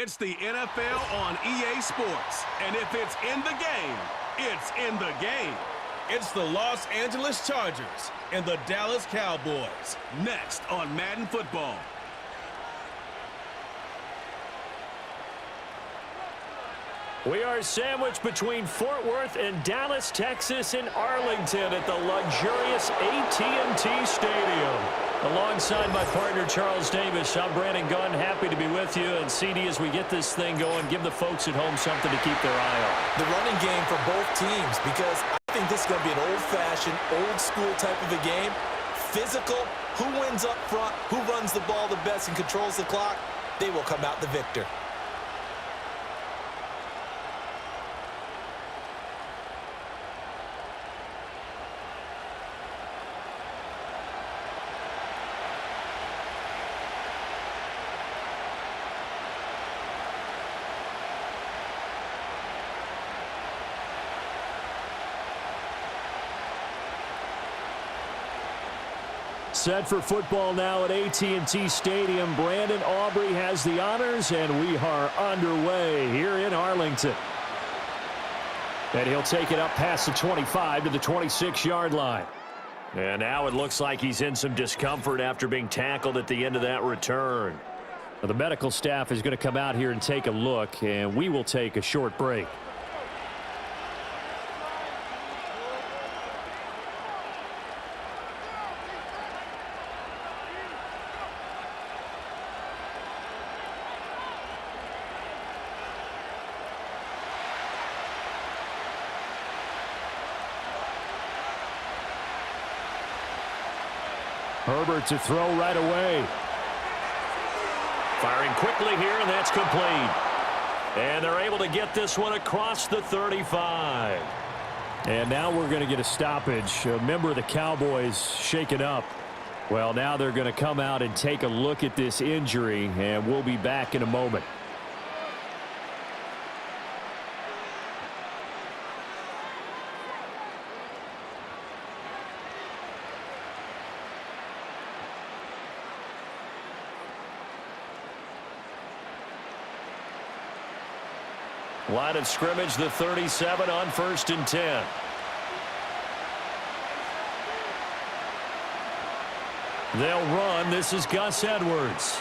It's the NFL on EA Sports. And if it's in the game, it's in the game. It's the Los Angeles Chargers and the Dallas Cowboys. Next on Madden Football. We are sandwiched between Fort Worth and Dallas, Texas, and Arlington at the luxurious AT&T Stadium. Alongside my partner, Charles Davis, I'm Brandon Gunn. Happy to be with you. And CD, as we get this thing going, give the folks at home something to keep their eye on. The running game for both teams, because I think this is going to be an old-fashioned, old-school type of a game. Physical, who wins up front, who runs the ball the best and controls the clock, they will come out the victor. Set for football now at AT&T Stadium. Brandon Aubrey has the honors, and we are underway here in Arlington. And he'll take it up past the 25 to the 26-yard line. And now it looks like he's in some discomfort after being tackled at the end of that return. Now, the medical staff is going to come out here and take a look, and we will take a short break. Herbert to throw right away. Firing quickly here, and that's complete. And they're able to get this one across the 35. And now we're going to get a stoppage. A member of the Cowboys shaken up. Well, now they're going to come out and take a look at this injury, and we'll be back in a moment. Line of scrimmage, the 37 on 1st and 10. They'll run. This is Gus Edwards.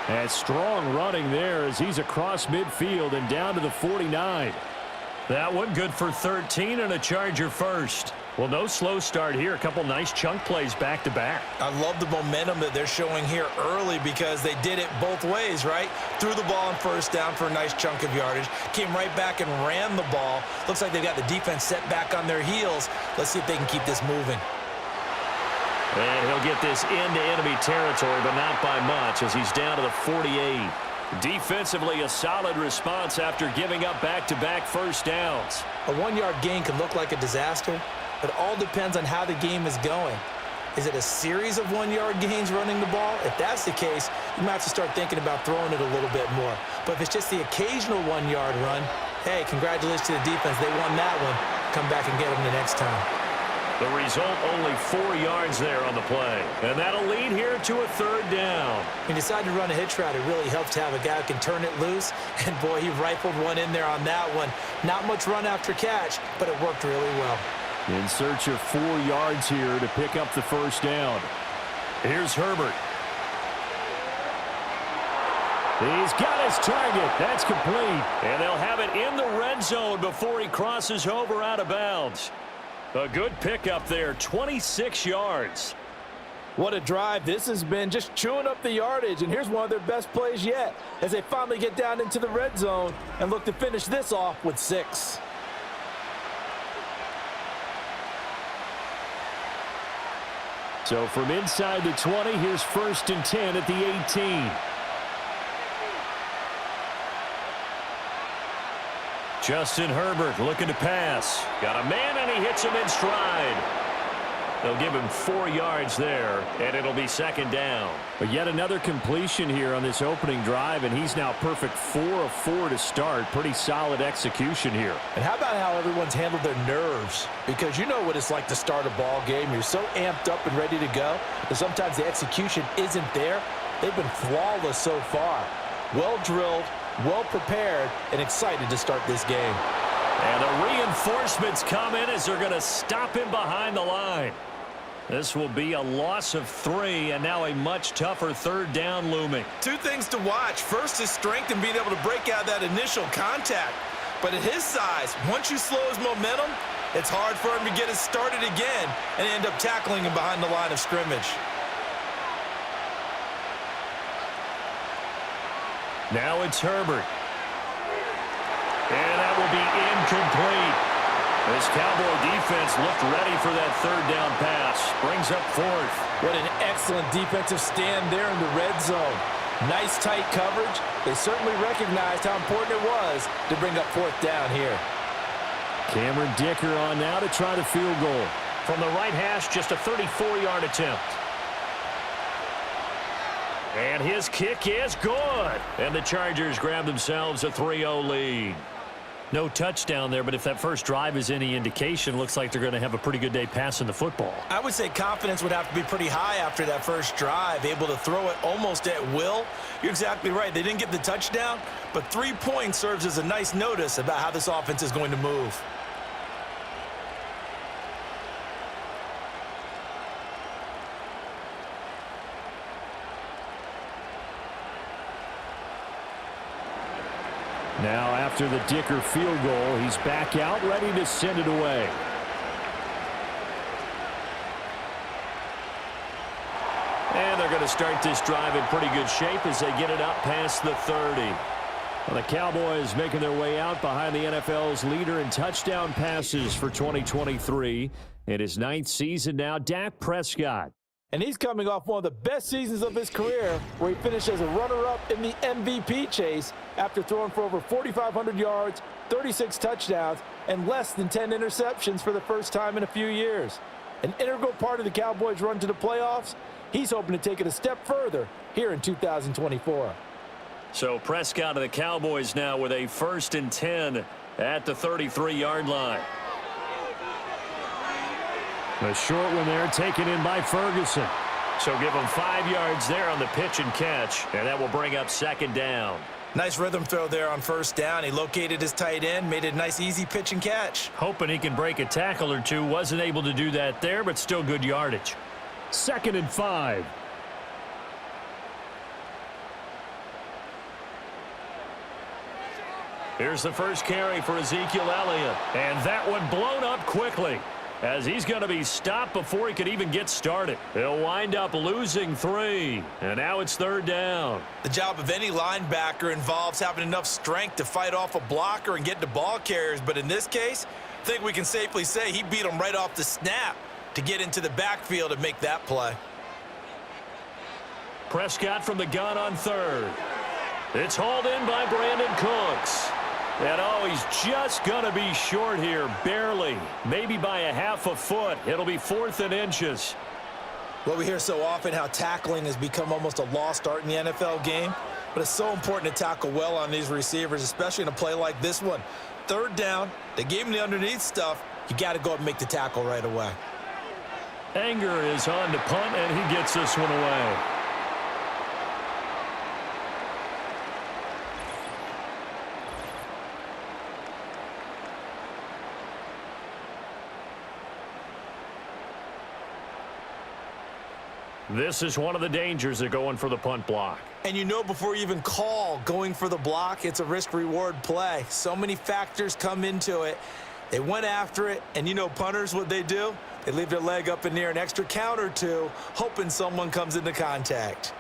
And strong running there as he's across midfield and down to the 49. That one good for 13 and a Charger first. Well, no slow start here. A couple nice chunk plays back-to-back. I love the momentum that they're showing here early because they did it both ways, right? Threw the ball on 1st down for a nice chunk of yardage. Came right back and ran the ball. Looks like they've got the defense set back on their heels. Let's see if they can keep this moving. And he'll get this into enemy territory, but not by much as he's down to the 48. Defensively, a solid response after giving up back-to-back first downs. A 1-yard gain can look like a disaster. It all depends on how the game is going. Is it a series of 1-yard gains running the ball? If that's the case, you might have to start thinking about throwing it a little bit more. But if it's just the occasional 1-yard run, hey, congratulations to the defense. They won that one. Come back and get them the next time. The result, only 4 yards there on the play. And that'll lead here to a 3rd down. When you decide to run a hitch route, it really helps to have a guy who can turn it loose. And, boy, he rifled one in there on that one. Not much run after catch, but it worked really well. In search of 4 yards here to pick up the 1st down. Here's Herbert. He's got his target. That's complete. And they'll have it in the red zone before he crosses over out of bounds. A good pickup there, 26 yards. What a drive. This has been just chewing up the yardage, and here's one of their best plays yet as they finally get down into the red zone and look to finish this off with 6. So from inside the 20, here's 1st and 10 at the 18. Justin Herbert looking to pass. Got a man, and he hits him in stride. They'll give him 4 yards there, and it'll be 2nd down. But yet another completion here on this opening drive, and he's now perfect 4 of 4 to start. Pretty solid execution here. And how about how everyone's handled their nerves? Because you know what it's like to start a ball game. You're so amped up and ready to go, but sometimes the execution isn't there. They've been flawless so far. Well drilled, well prepared and excited to start this game. And the reinforcements come in as they're going to stop him behind the line. This will be a loss of 3, and now a much tougher third down looming. Two things to watch. First, his strength and being able to break out that initial contact. But at his size, once you slow his momentum, it's hard for him to get it started again and end up tackling him behind the line of scrimmage. Now it's Herbert. And that will be incomplete. This Cowboy defense looked ready for that third down pass. Brings up 4th. What an excellent defensive stand there in the red zone. Nice tight coverage. They certainly recognized how important it was to bring up 4th down here. Cameron Dicker on now to try the field goal. From the right hash, just a 34-yard attempt. And his kick is good. And the Chargers grab themselves a 3-0 lead. No touchdown there, but if that first drive is any indication, looks like they're going to have a pretty good day passing the football. I would say confidence would have to be pretty high after that first drive, able to throw it almost at will. You're exactly right. They didn't get the touchdown, but 3 points serves as a nice notice about how this offense is going to move. Now after the Dicker field goal, he's back out, ready to send it away. And they're going to start this drive in pretty good shape as they get it up past the 30. Well, the Cowboys making their way out behind the NFL's leader in touchdown passes for 2023. In his 9th season now, Dak Prescott. And he's coming off one of the best seasons of his career, where he finished as a runner-up in the MVP chase after throwing for over 4,500 yards, 36 touchdowns, and less than 10 interceptions for the first time in a few years. An integral part of the Cowboys' run to the playoffs. He's hoping to take it a step further here in 2024. So Prescott of the Cowboys now with a 1st and 10 at the 33-yard line. A short one there taken in by Ferguson. So give him 5 yards there on the pitch and catch, and that will bring up 2nd down. Nice rhythm throw there on 1st down. He located his tight end, made it a nice easy pitch and catch. Hoping he can break a tackle or two. Wasn't able to do that there, but still good yardage. 2nd and 5. Here's the first carry for Ezekiel Elliott. And that one blown up quickly, as he's going to be stopped before he could even get started. He'll wind up losing 3, and now it's 3rd down. The job of any linebacker involves having enough strength to fight off a blocker and get to ball carriers, but in this case, I think we can safely say he beat him right off the snap to get into the backfield and make that play. Prescott from the gun on 3rd. It's hauled in by Brandon Cooks. And oh, he's just going to be short here, barely, maybe by a half a foot. It'll be 4th and inches. Well, we hear so often how tackling has become almost a lost art in the NFL game, but it's so important to tackle well on these receivers, especially in a play like this one. 3rd down, they gave him the underneath stuff. You got to go up and make the tackle right away. Anger is on to punt, and he gets this one away. This is one of the dangers of going for the punt block. And you know before you even call going for the block, it's a risk-reward play. So many factors come into it. They went after it, and you know punters, what they do? They leave their leg up in the air an extra count or two, hoping someone comes into contact.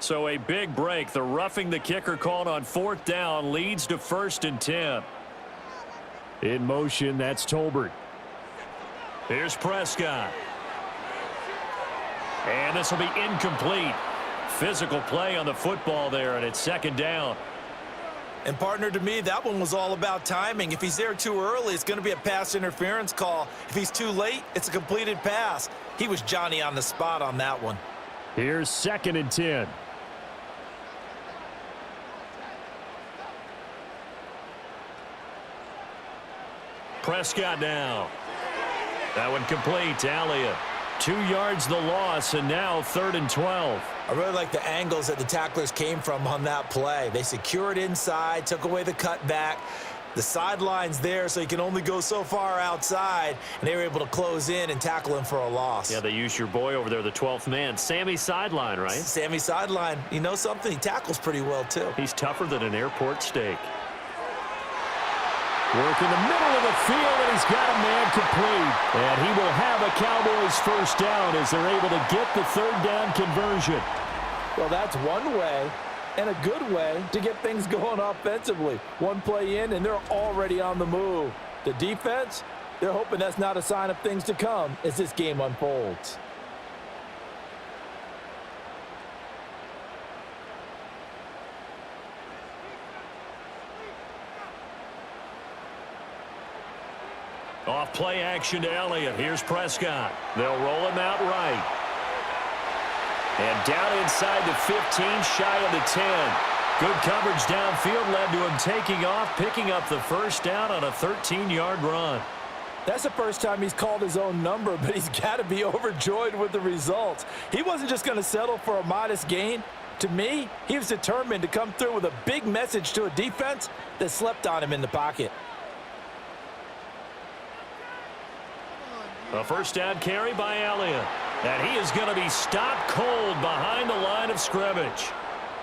So a big break. The roughing the kicker called on 4th down leads to 1st and 10. In motion, that's Tolbert. Here's Prescott. And this will be incomplete. Physical play on the football there, and it's 2nd down. And partner, to me, that one was all about timing. If he's there too early, it's going to be a pass interference call. If he's too late, it's a completed pass. He was Johnny on the spot on that one. Here's 2nd and 10. Prescott now. That one complete to Elliott. 2 yards the loss, and now 3rd and 12. I really like the angles that the tacklers came from on that play. They secured inside, took away the cutback. The sideline's there, so you can only go so far outside, and they were able to close in and tackle him for a loss. Yeah, they used your boy over there, the 12th man. Sammy Sideline, right? Sammy Sideline. You know something? He tackles pretty well, too. He's tougher than an airport steak. Work in the middle of the field, and he's got a man complete. And he will have a Cowboys first down as they're able to get the 3rd down conversion. Well, that's one way, and a good way, to get things going offensively. One play in, and they're already on the move. The defense, they're hoping that's not a sign of things to come as this game unfolds. Off play action to Elliott. Here's Prescott. They'll roll him out right. And down inside the 15, shy of the 10. Good coverage downfield led to him taking off, picking up the first down on a 13-yard run. That's the first time he's called his own number, but he's got to be overjoyed with the results. He wasn't just going to settle for a modest gain. To me, he was determined to come through with a big message to a defense that slept on him in the pocket. A first down carry by Elliott. And he is going to be stopped cold behind the line of scrimmage.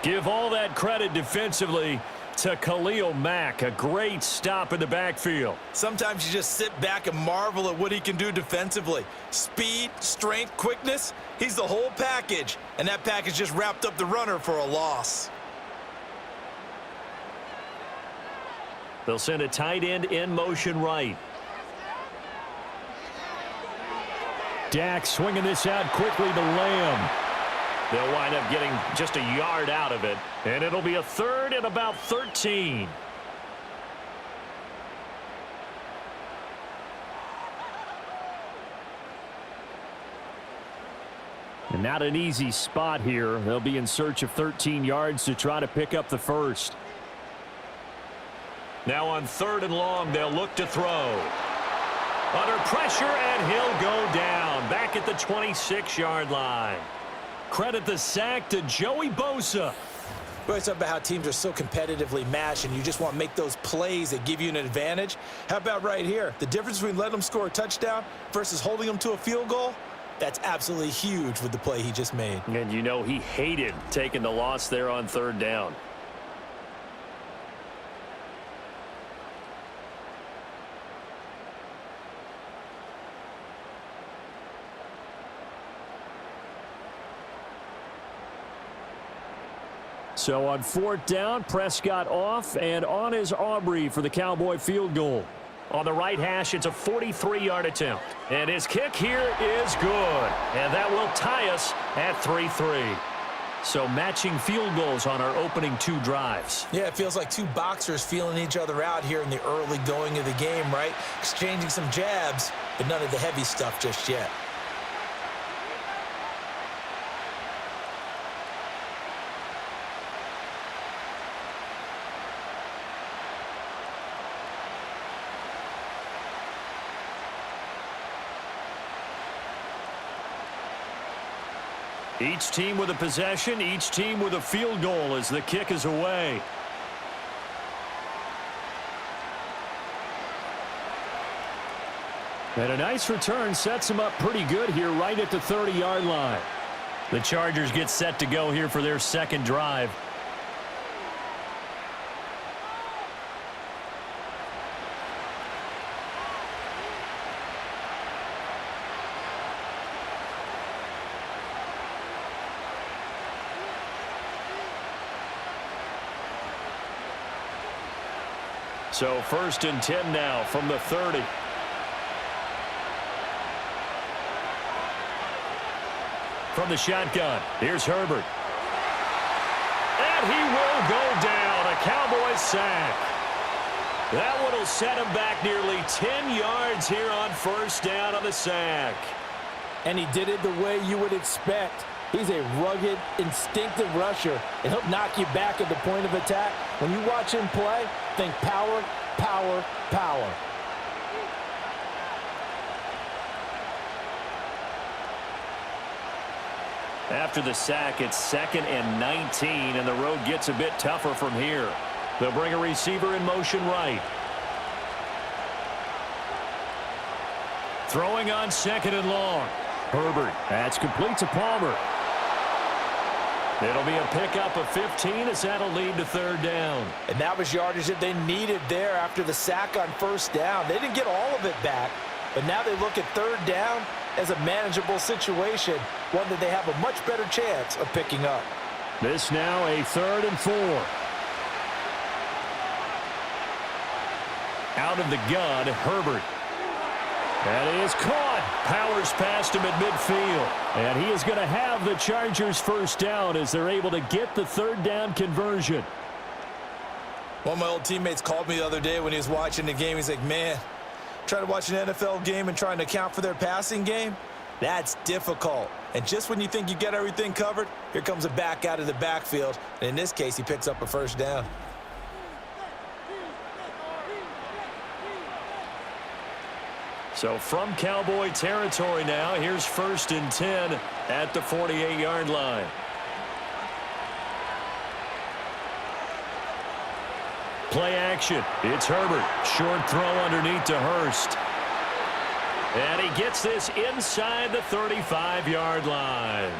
Give all that credit defensively to Khalil Mack. A great stop in the backfield. Sometimes you just sit back and marvel at what he can do defensively. Speed, strength, quickness, he's the whole package. And that package just wrapped up the runner for a loss. They'll send a tight end in motion right. Dak swinging this out quickly to Lamb. They'll wind up getting just a yard out of it, and it'll be a 3rd and about 13. And not an easy spot here. They'll be in search of 13 yards to try to pick up the first. Now on 3rd and long, they'll look to throw. Under pressure, and he'll go down. Back at the 26-yard line. Credit the sack to Joey Bosa. We always talk about how teams are so competitively matched, and you just want to make those plays that give you an advantage. How about right here? The difference between letting them score a touchdown versus holding them to a field goal, that's absolutely huge with the play he just made. And you know he hated taking the loss there on 3rd down. So on 4th down, Prescott off, and on is Aubrey for the Cowboy field goal. On the right hash, it's a 43-yard attempt. And his kick here is good. And that will tie us at 3-3. So matching field goals on our opening 2 drives. Yeah, it feels like 2 boxers feeling each other out here in the early going of the game, right? Exchanging some jabs, but none of the heavy stuff just yet. Each team with a possession, each team with a field goal as the kick is away. And a nice return sets them up pretty good here right at the 30-yard line. The Chargers get set to go here for their 2nd drive. So 1st and 10 now from the 30. From the shotgun, here's Herbert. And he will go down. A Cowboys sack. That one will set him back nearly 10 yards here on 1st down on the sack. And he did it the way you would expect. He's a rugged, instinctive rusher, and he'll knock you back at the point of attack. When you watch him play, think power, power, power. After the sack, it's 2nd and 19, and the road gets a bit tougher from here. They'll bring a receiver in motion right. Throwing on 2nd and long. Herbert. That's complete to Palmer. It'll be a pickup of 15 as that'll lead to 3rd down. And that was yardage that they needed there after the sack on 1st down. They didn't get all of it back, but now they look at 3rd down as a manageable situation, one that they have a much better chance of picking up. This now a 3rd and 4. Out of the gun, Herbert. That is caught. Powers past him at midfield. And he is going to have the Chargers 1st down as they're able to get the 3rd down conversion. One of my old teammates called me the other day when he was watching the game. He's like, man, trying to watch an NFL game and trying to account for their passing game, that's difficult. And just when you think you get everything covered, here comes a back out of the backfield. And in this case, he picks up a 1st down. So from Cowboy territory now, here's 1st and 10 at the 48-yard line. Play action. It's Herbert. Short throw underneath to Hurst. And he gets this inside the 35-yard line.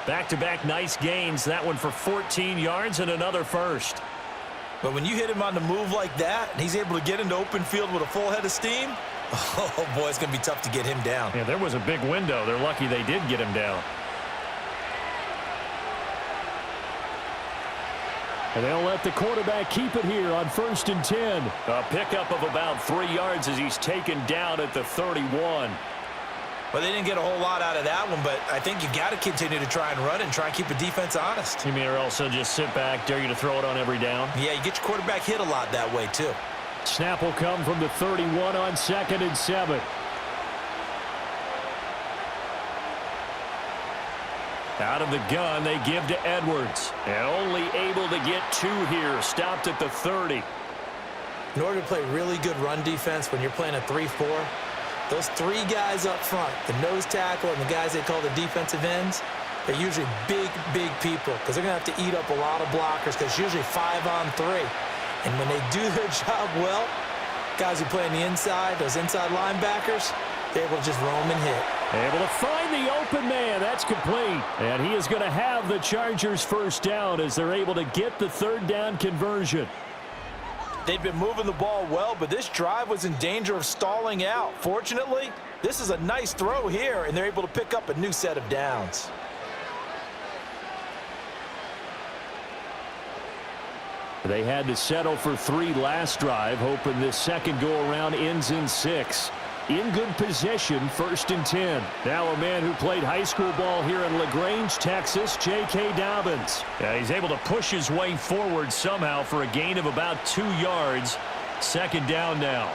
Back-to-back nice gains. That one for 14 yards and another 1st. But when you hit him on the move like that, and he's able to get into open field with a full head of steam, oh, boy, it's going to be tough to get him down. Yeah, there was a big window. They're lucky they did get him down. And they'll let the quarterback keep it here on 1st and 10. A pickup of about 3 yards as he's taken down at the 31. Well, they didn't get a whole lot out of that one, but I think you've got to continue to try and run and try and keep the defense honest. You mean or also just sit back, dare you to throw it on every down? Yeah, you get your quarterback hit a lot that way, too. Snap will come from the 31 on 2nd and 7. Out of the gun, they give to Edwards. And only able to get 2 here. Stopped at the 30. In order to play really good run defense when you're playing a 3-4, those 3 guys up front, the nose tackle and the guys they call the defensive ends, they're usually big, big people because they're going to have to eat up a lot of blockers because it's usually 5-on-3. And when they do their job well, guys who play on the inside, those inside linebackers, they're able to just roam and hit. Able to find the open man. That's complete. And he is going to have the Chargers 1st down as they're able to get the 3rd down conversion. They'd been moving the ball well, but this drive was in danger of stalling out. Fortunately, this is a nice throw here, and they're able to pick up a new set of downs. They had to settle for 3 last drive, hoping this second go-around ends in 6. In good position, 1st and 10. Now a man who played high school ball here in LaGrange, Texas, J.K. Dobbins. He's able to push his way forward somehow for a gain of about 2 yards. 2nd down now.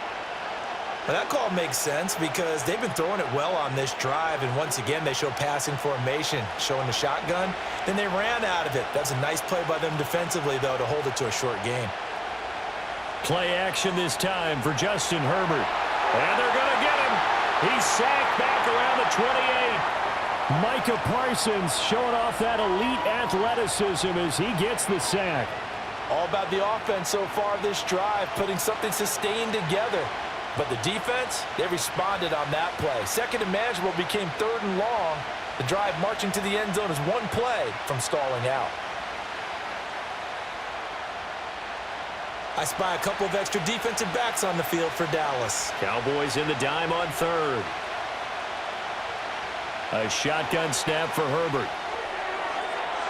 Well, that call makes sense because they've been throwing it well on this drive, and once again they show passing formation, showing the shotgun. Then they ran out of it. That's a nice play by them defensively, though, to hold it to a short gain. Play action this time for Justin Herbert. And they're going to get him. He's sacked back around the 28. Micah Parsons showing off that elite athleticism as he gets the sack. All about the offense so far this drive, putting something sustained together. But the defense, they responded on that play. 2nd and manageable became 3rd and long. The drive marching to the end zone is 1 play from stalling out. I spy a couple of extra defensive backs on the field for Dallas. Cowboys in the dime on 3rd. A shotgun snap for Herbert.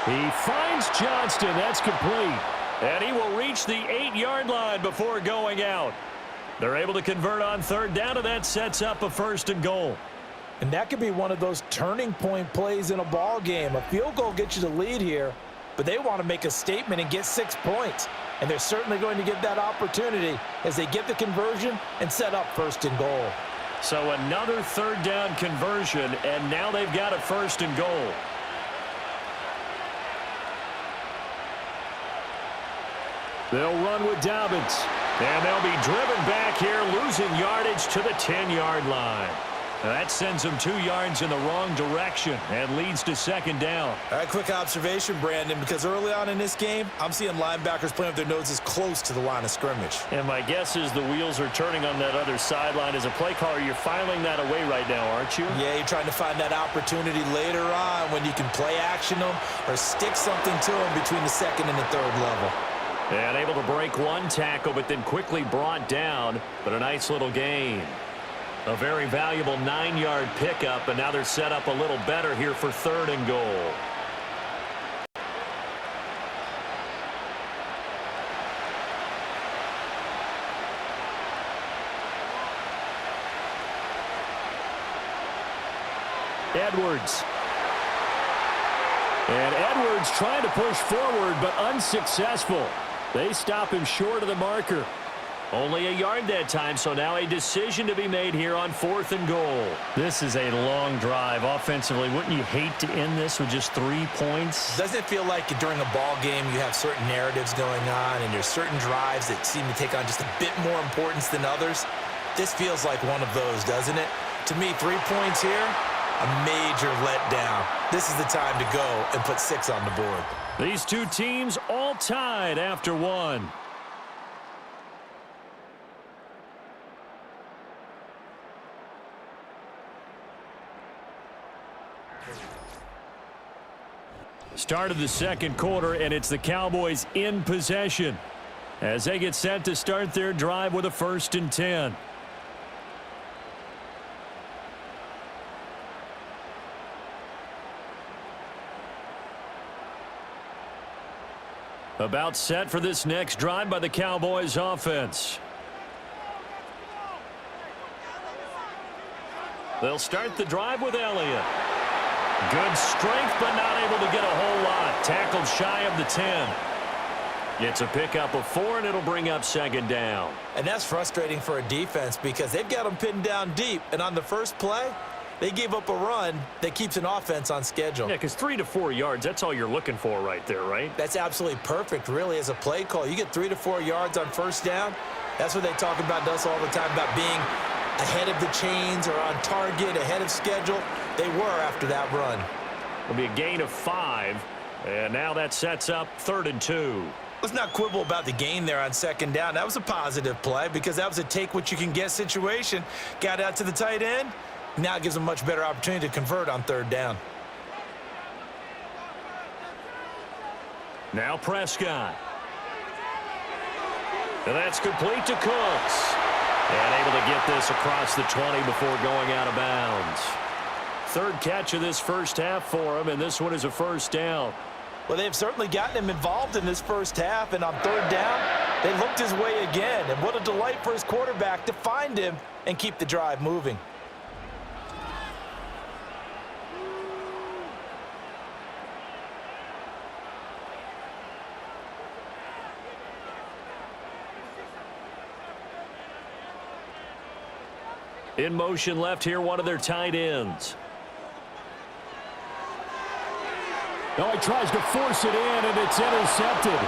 He finds Johnston. That's complete. And he will reach the 8-yard line before going out. They're able to convert on 3rd down, and that sets up a 1st and goal. And that could be one of those turning point plays in a ball game. A field goal gets you the lead here, but they want to make a statement and get 6 points. And they're certainly going to get that opportunity as they get the conversion and set up 1st and goal. So another 3rd down conversion, and now they've got a 1st and goal. They'll run with Dobbins. And they'll be driven back here, losing yardage to the 10-yard line. That sends him 2 yards in the wrong direction and leads to second down. All right, quick observation, Brandon, because early on in this game, I'm seeing linebackers playing with their noses close to the line of scrimmage. And my guess is the wheels are turning on that other sideline. As a play caller, you're filing that away right now, aren't you? Yeah, you're trying to find that opportunity later on when you can play action them or stick something to them between the second and the third level. And able to break one tackle, but then quickly brought down. But a nice little gain. A very valuable 9-yard pickup, and now they're set up a little better here for 3rd and goal. Edwards. And Edwards trying to push forward, but unsuccessful. They stop him short of the marker. Only a yard that time, so now a decision to be made here on 4th and goal. This is a long drive offensively. Wouldn't you hate to end this with just 3 points? Doesn't it feel like during a ball game you have certain narratives going on and there's certain drives that seem to take on just a bit more importance than others? This feels like one of those, doesn't it? To me, 3 points here, a major letdown. This is the time to go and put 6 on the board. These two teams all tied after 1. Start of the second quarter, and it's the Cowboys in possession as they get set to start their drive with a 1st and 10. About set for this next drive by the Cowboys offense. They'll start the drive with Elliott. Good strength, but not able to get a whole lot. Tackled shy of the 10. Gets a pickup of 4, and it'll bring up 2nd down. And that's frustrating for a defense because they've got them pinned down deep. And on the first play, they gave up a run that keeps an offense on schedule. Yeah, because 3 to 4 yards, that's all you're looking for right there, right? That's absolutely perfect, really, as a play call. You get 3 to 4 yards on 1st down. That's what they talk about us all the time, about being ahead of the chains or on target, ahead of schedule. They were after that run. It'll be a gain of 5, and now that sets up 3rd and 2. Let's not quibble about the gain there on 2nd down. That was a positive play because that was a take-what-you-can-get situation. Got out to the tight end. Now it gives them a much better opportunity to convert on 3rd down. Now Prescott. And that's complete to Cooks. And able to get this across the 20 before going out of bounds. 3rd catch of this first half for him, and this one is a 1st down. Well, they've certainly gotten him involved in this first half, and on 3rd down, they looked his way again. And what a delight for his quarterback to find him and keep the drive moving. In motion left here, one of their tight ends. Oh, he tries to force it in, and it's intercepted.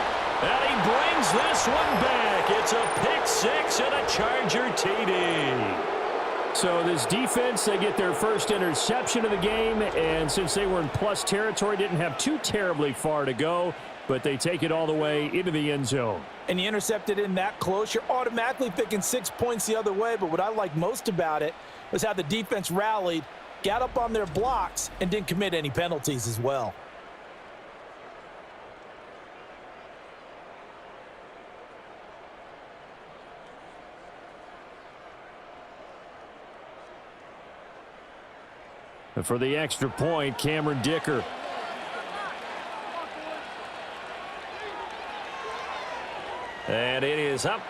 And he brings this one back. It's a pick 6 and a Charger TD. So this defense, they get their first interception of the game, and since they were in plus territory, didn't have too terribly far to go, but they take it all the way into the end zone. And you intercepted in that close, you're automatically thinking 6 points the other way, but what I like most about it was how the defense rallied, got up on their blocks, and didn't commit any penalties as well. And for the extra point, Cameron Dicker. And it is up.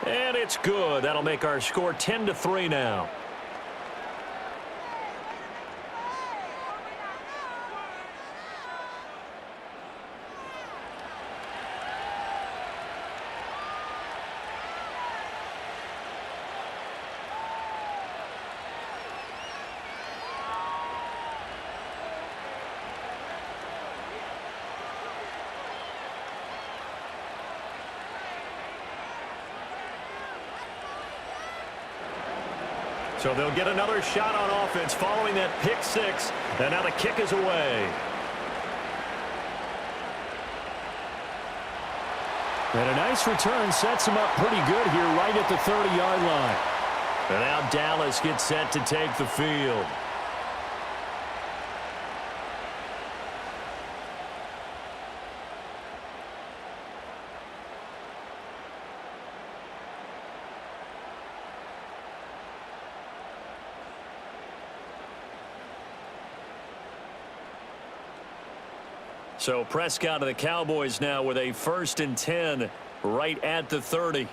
And it's good. That'll make our score 10-3 now. So they'll get another shot on offense following that pick six. And now the kick is away. And a nice return sets him up pretty good here right at the 30-yard line. And now Dallas gets set to take the field. So Prescott of the Cowboys now with a 1st and 10 right at the 30.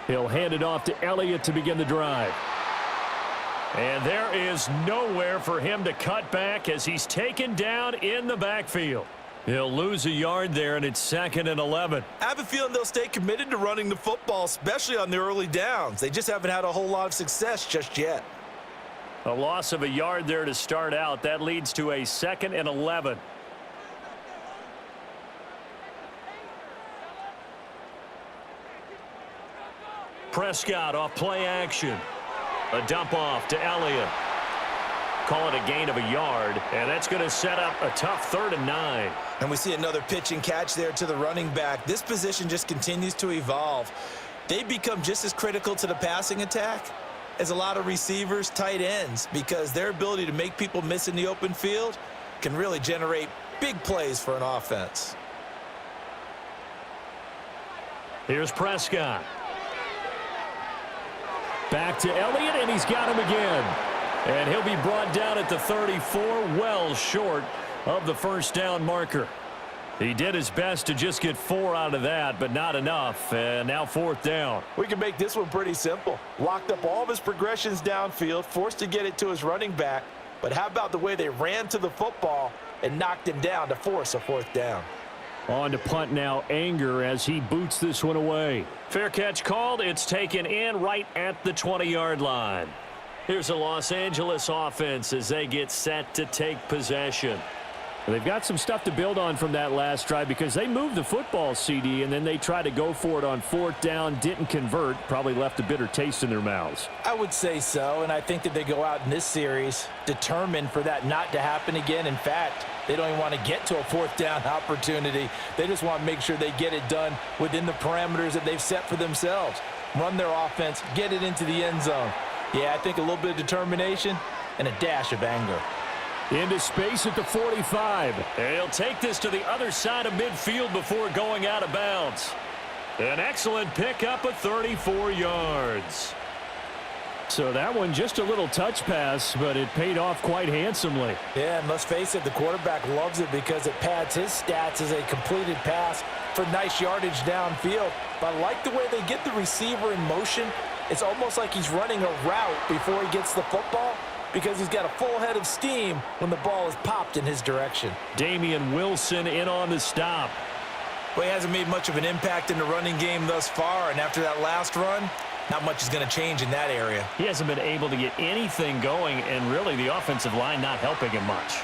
He'll hand it off to Elliott to begin the drive. And there is nowhere for him to cut back as he's taken down in the backfield. He'll lose a yard there, and it's 2nd and 11. I have a feeling they'll stay committed to running the football, especially on the early downs. They just haven't had a whole lot of success just yet. A loss of a yard there to start out. That leads to a 2nd and 11. Prescott off play action. A dump off to Elliott. Call it a gain of a yard, and that's going to set up a tough 3rd and 9. And we see another pitch and catch there to the running back. This position just continues to evolve. They become just as critical to the passing attack as a lot of receivers, tight ends, because their ability to make people miss in the open field can really generate big plays for an offense. Here's Prescott. Back to Elliott, and he's got him again. And he'll be brought down at the 34, well short of the 1st down marker. He did his best to just get 4 out of that, but not enough. And now 4th down. We can make this one pretty simple. Locked up all of his progressions downfield, forced to get it to his running back. But how about the way they ran to the football and knocked him down to force a 4th down? On to punt now, Anger, as he boots this one away. Fair catch called. It's taken in right at the 20-yard line. Here's a Los Angeles offense as they get set to take possession. They've got some stuff to build on from that last drive because they moved the football, CD, and then they tried to go for it on 4th down, didn't convert, probably left a bitter taste in their mouths. I would say so, and I think that they go out in this series determined for that not to happen again. In fact, they don't even want to get to a 4th down opportunity. They just want to make sure they get it done within the parameters that they've set for themselves. Run their offense, get it into the end zone. Yeah, I think a little bit of determination and a dash of anger. Into space at the 45. And he'll take this to the other side of midfield before going out of bounds. An excellent pickup of 34 yards. So that one just a little touch pass, but it paid off quite handsomely. Yeah, and let's face it, the quarterback loves it because it pads his stats as a completed pass for nice yardage downfield. But I like the way they get the receiver in motion. It's almost like he's running a route before he gets the football, because he's got a full head of steam when the ball is popped in his direction. Damian Wilson in on the stop. Well, he hasn't made much of an impact in the running game thus far, and after that last run, not much is going to change in that area. He hasn't been able to get anything going, and really the offensive line not helping him much.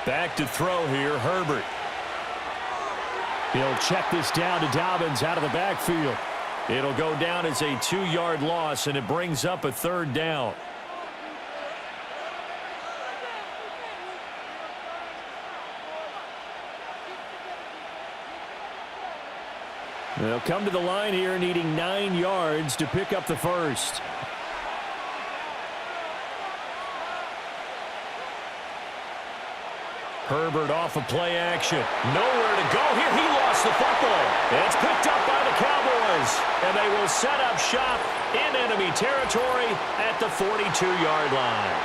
Back to throw here, Herbert. He'll check this down to Dobbins out of the backfield. It'll go down as a 2-yard loss, and it brings up a 3rd down. They'll come to the line here needing 9 yards to pick up the 1st. Herbert off of play action. Nowhere to go here. He lost the football. It's picked up by the Cowboys. And they will set up shop in enemy territory at the 42-yard line.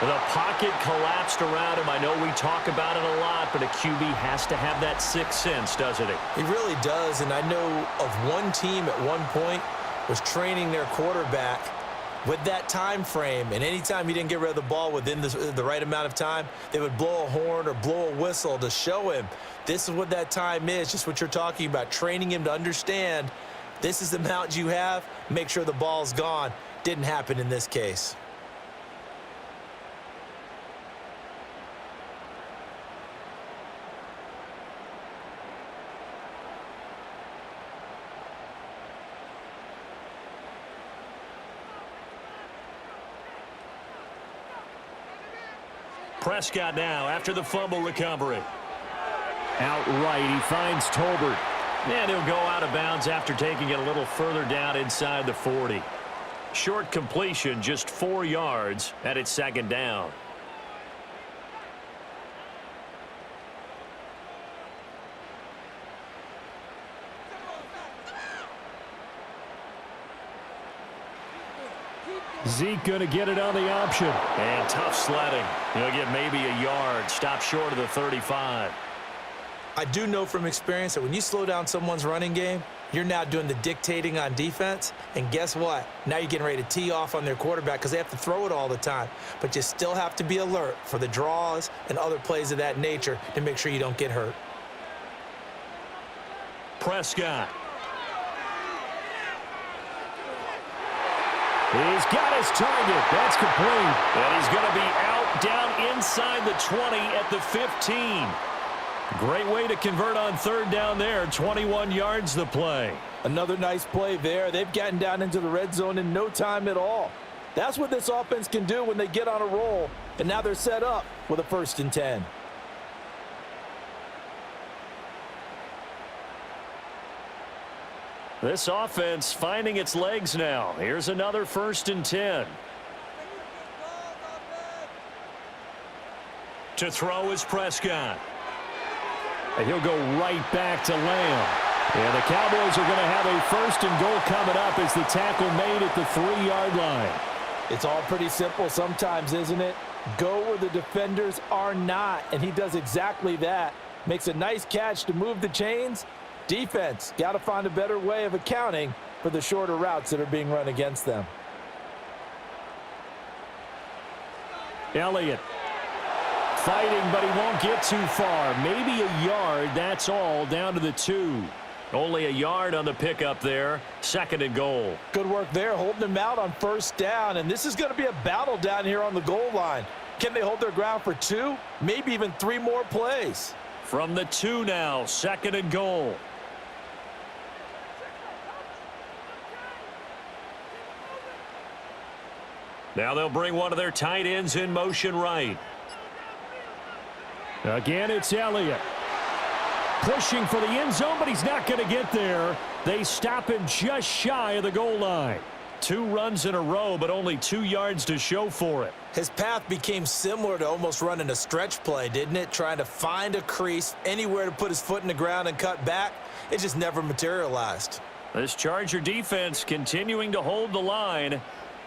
The pocket collapsed around him. I know we talk about it a lot, but a QB has to have that sixth sense, doesn't he? He really does, and I know of one team at one point was training their quarterback with that time frame, and anytime he didn't get rid of the ball within the right amount of time, they would blow a horn or blow a whistle to show him this is what that time is, just what you're talking about, training him to understand this is the amount you have, make sure the ball's gone. Didn't happen in this case. Prescott now after the fumble recovery. Outright, he finds Tolbert. And he'll go out of bounds after taking it a little further down inside the 40. Short completion, just 4 yards, and it's second down. Zeke going to get it on the option. And tough sledding. He'll get maybe a yard. Stop short of the 35. I do know from experience that when you slow down someone's running game, you're now doing the dictating on defense. And guess what? Now you're getting ready to tee off on their quarterback because they have to throw it all the time. But you still have to be alert for the draws and other plays of that nature to make sure you don't get hurt. Prescott. He's got his target. That's complete. And he's going to be out down inside the 20 at the 15. Great way to convert on third down there. 21 yards the play. Another nice play there. They've gotten down into the red zone in no time at all. That's what this offense can do when they get on a roll. And now they're set up with a 1st and 10. This offense finding its legs now. Here's another 1st and 10. To throw is Prescott. And he'll go right back to Lamb. And the Cowboys are going to have a 1st and goal coming up as the tackle made at the 3-yard line. It's all pretty simple sometimes, isn't it? Go where the defenders are not, and he does exactly that. Makes a nice catch to move the chains. Defense, got to find a better way of accounting for the shorter routes that are being run against them. Elliott fighting, but he won't get too far. Maybe a yard, that's all, down to the 2. Only a yard on the pickup there. 2nd and goal. Good work there, holding them out on 1st down, and this is going to be a battle down here on the goal line. Can they hold their ground for 2, maybe even 3 more plays? From the 2 now, 2nd and goal. Now they'll bring one of their tight ends in motion right. Again, it's Elliott. Pushing for the end zone, but he's not going to get there. They stop him just shy of the goal line. 2 runs in a row, but only 2 yards to show for it. His path became similar to almost running a stretch play, didn't it? Trying to find a crease, anywhere to put his foot in the ground and cut back. It just never materialized. This Charger defense continuing to hold the line.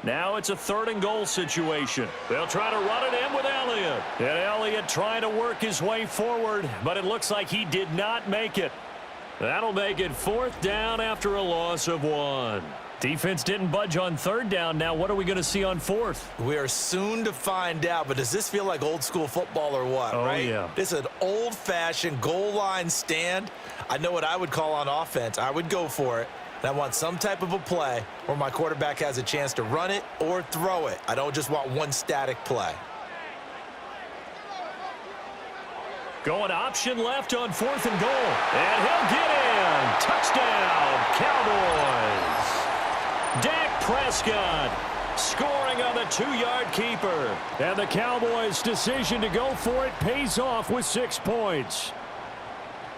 Now it's a 3rd and goal situation. They'll try to run it in with Elliott. And Elliott trying to work his way forward, but it looks like he did not make it. That'll make it 4th down after a loss of 1. Defense didn't budge on 3rd down. Now what are we going to see on 4th? We are soon to find out, but does this feel like old school football or what, right? Yeah. This is an old-fashioned goal line stand. I know what I would call on offense. I would go for it. And I want some type of a play where my quarterback has a chance to run it or throw it. I don't just want one static play. Going option left on 4th and goal. And he'll get in. Touchdown, Cowboys. Dak Prescott scoring on the 2-yard keeper. And the Cowboys' decision to go for it pays off with 6 points.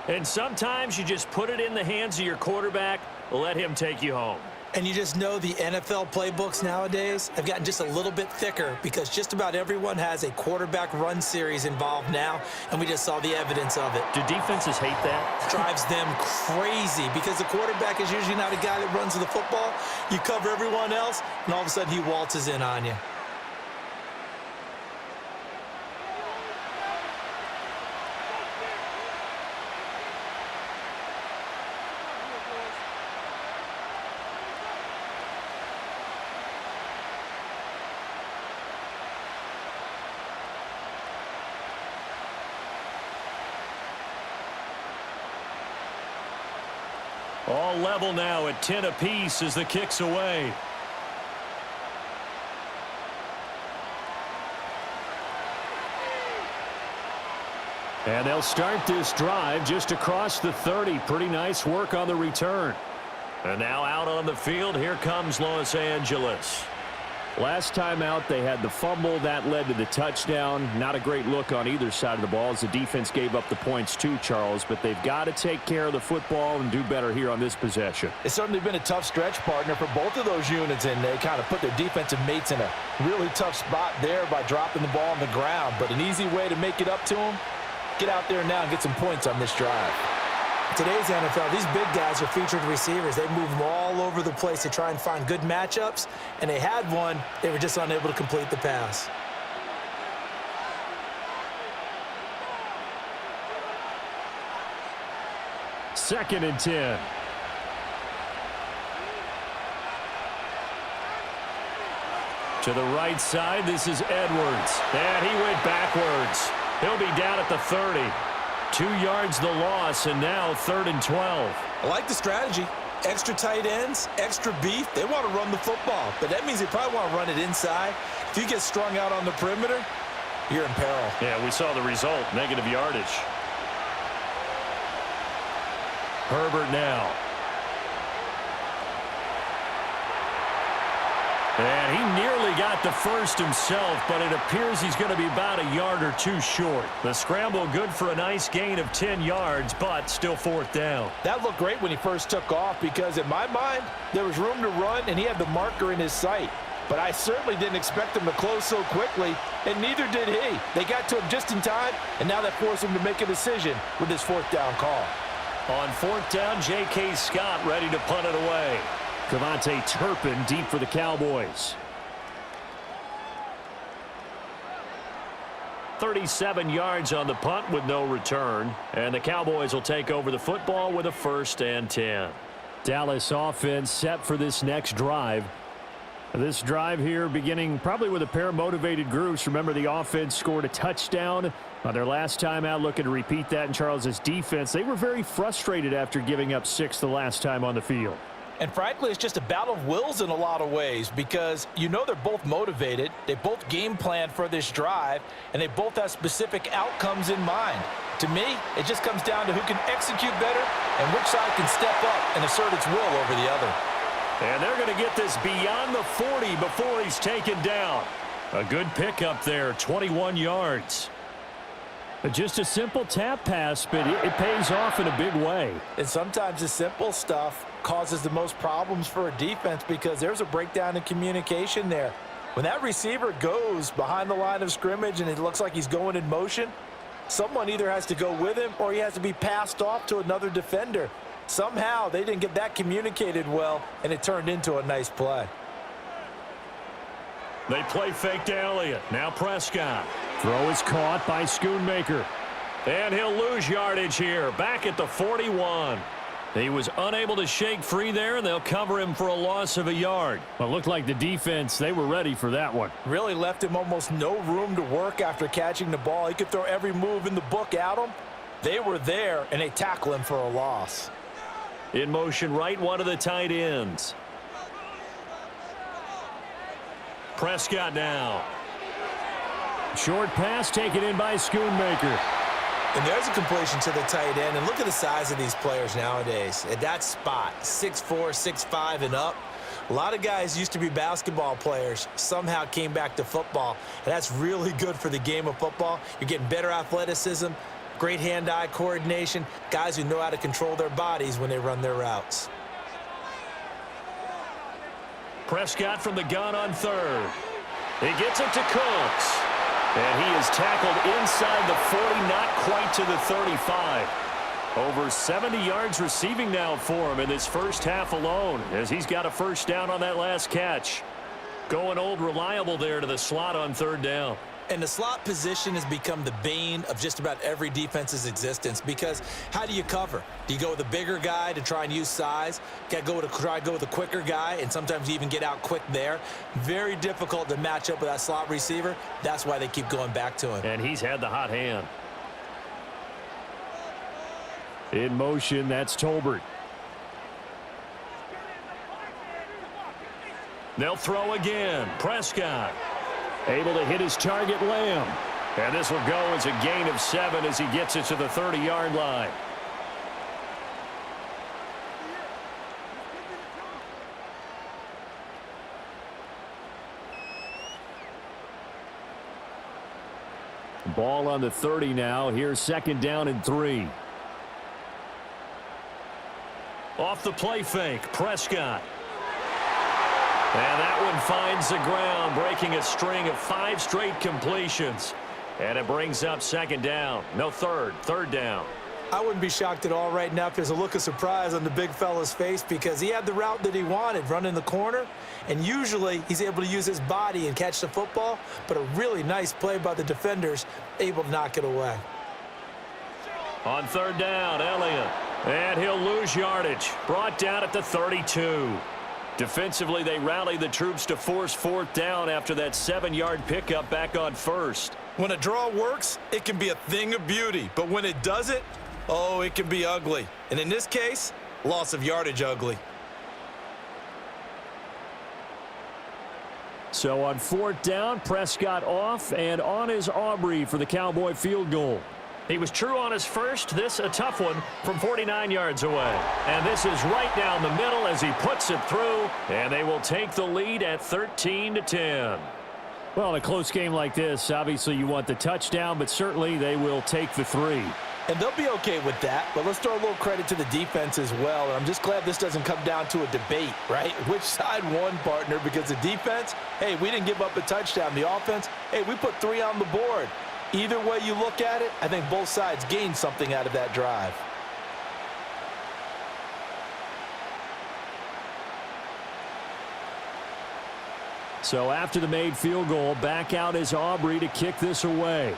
And sometimes you just put it in the hands of your quarterback, let him take you home. And you just know the NFL playbooks nowadays have gotten just a little bit thicker because just about everyone has a quarterback run series involved now, and we just saw the evidence of it. Do defenses hate that? Drives them crazy because the quarterback is usually not a guy that runs the football. You cover everyone else, and all of a sudden he waltzes in on you. All level now at 10 apiece as the kick's away. And they'll start this drive just across the 30. Pretty nice work on the return. And now out on the field, here comes Los Angeles. Last time out, they had the fumble. That led to the touchdown. Not a great look on either side of the ball as the defense gave up the points too, Charles. But they've got to take care of the football and do better here on this possession. It's certainly been a tough stretch, partner, for both of those units, and they kind of put their defensive mates in a really tough spot there by dropping the ball on the ground. But an easy way to make it up to them, get out there now and get some points on this drive. Today's NFL, these big guys are featured receivers. They move them all over the place to try and find good matchups, and they had one. They were just unable to complete the pass. Second and 10. To the right side, this is Edwards. And he went backwards. He'll be down at the 30. 2 yards the loss, and now 3rd and 12. I like the strategy. Extra tight ends, extra beef. They want to run the football, but that means they probably want to run it inside. If you get strung out on the perimeter, you're in peril. Yeah, we saw the result, negative yardage. Herbert now. And he nearly got the first himself, but it appears he's going to be about a yard or two short. The scramble good for a nice gain of 10 yards, but still 4th down. That looked great when he first took off because, in my mind, there was room to run, and he had the marker in his sight. But I certainly didn't expect him to close so quickly, and neither did he. They got to him just in time, and now that forced him to make a decision with his 4th down call. On 4th down, J.K. Scott ready to punt it away. Cavante Turpin deep for the Cowboys. 37 yards on the punt with no return. And the Cowboys will take over the football with a 1st and 10. Dallas offense set for this next drive. This drive here beginning probably with a pair of motivated groups. Remember, the offense scored a touchdown on their last time out. Looking to repeat that in Charles's defense. They were very frustrated after giving up 6 the last time on the field. And frankly, it's just a battle of wills in a lot of ways because you know they're both motivated. They both game plan for this drive, and they both have specific outcomes in mind. To me, it just comes down to who can execute better and which side can step up and assert its will over the other. And they're going to get this beyond the 40 before he's taken down. A good pickup there, 21 yards. Just a simple tap pass, but it pays off in a big way. And sometimes the simple stuff causes the most problems for a defense because there's a breakdown in communication there. When that receiver goes behind the line of scrimmage and it looks like he's going in motion, someone either has to go with him or he has to be passed off to another defender. Somehow they didn't get that communicated well, and it turned into a nice play. They play fake to Elliott. Now Prescott. Throw is caught by Schoonmaker. And he'll lose yardage here. Back at the 41. He was unable to shake free there, and they'll cover him for a loss of a yard. Well, it looked like the defense, they were ready for that one. Really left him almost no room to work after catching the ball. He could throw every move in the book at him. They were there, and they tackle him for a loss. In motion right, one of the tight ends. Prescott now. Short pass taken in by Schoonmaker. And there's a completion to the tight end. And look at the size of these players nowadays. At that spot, 6'4", 6'5", and up. A lot of guys used to be basketball players, somehow came back to football. And that's really good for the game of football. You're getting better athleticism, great hand-eye coordination, guys who know how to control their bodies when they run their routes. Prescott from the gun on 3rd. He gets it to Cooks. And he is tackled inside the 40, not quite to the 35. Over 70 yards receiving now for him in this first half alone, as he's got a 1st down on that last catch. Going old reliable there to the slot on 3rd down. And the slot position has become the bane of just about every defense's existence because how do you cover? Do you go with a bigger guy to try and use size? Try to go with a quicker guy, and sometimes you even get out quick there. Very difficult to match up with that slot receiver. That's why they keep going back to him. And he's had the hot hand. In motion, that's Tolbert. They'll throw again. Prescott. Able to hit his target, Lamb. And this will go as a gain of 7 as he gets it to the 30-yard line. Ball on the 30 now. Here's second down and 3. Off the play fake, Prescott. And that one finds the ground, breaking a string of 5 straight completions. And it brings up second down. No, third down. I wouldn't be shocked at all right now if there's a look of surprise on the big fella's face because he had the route that he wanted, running the corner. And usually he's able to use his body and catch the football, but a really nice play by the defenders, able to knock it away. On third down, Elliott. And he'll lose yardage. Brought down at the 32. Defensively, they rallied the troops to force fourth down after that 7-yard pickup back on first. When a draw works, it can be a thing of beauty. But when it doesn't, oh, it can be ugly. And in this case, loss of yardage ugly. So on fourth down, Prescott off, and on is Aubrey for the Cowboy field goal. He was true on his first. This a tough one from 49 yards away. And this is right down the middle as he puts it through. And they will take the lead at 13-10. Well, in a close game like this, obviously you want the touchdown, but certainly they will take the 3. And they'll be okay with that, but let's throw a little credit to the defense as well. And I'm just glad this doesn't come down to a debate, right? Which side won, partner? Because the defense, hey, we didn't give up a touchdown. The offense, hey, we put 3 on the board. Either way you look at it, I think both sides gained something out of that drive. So after the made field goal, back out is Aubrey to kick this away.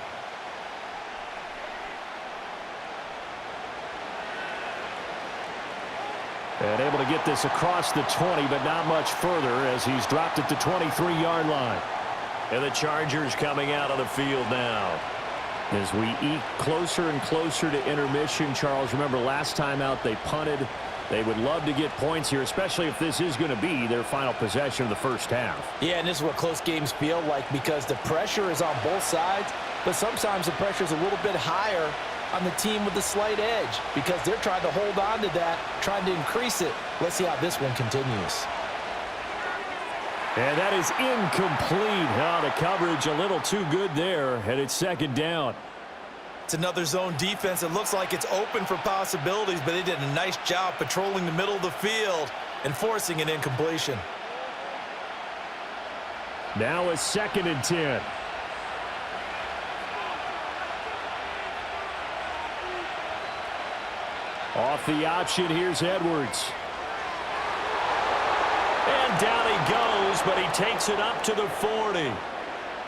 And able to get this across the 20, but not much further as he's dropped at the 23-yard line. And the Chargers coming out of the field now. As we eke closer and closer to intermission, Charles, remember last time out they punted. They would love to get points here, especially if this is going to be their final possession of the first half. Yeah, and this is what close games feel like because the pressure is on both sides, but sometimes the pressure is a little bit higher on the team with the slight edge because they're trying to hold on to that, trying to increase it. Let's see how this one continues. And that is incomplete. Now the coverage a little too good there, and it's second down. It's another zone defense. It looks like it's open for possibilities, but they did a nice job patrolling the middle of the field and forcing an incompletion. Now it's 2nd and 10. Off the option, here's Edwards. And down he goes, but he takes it up to the 40.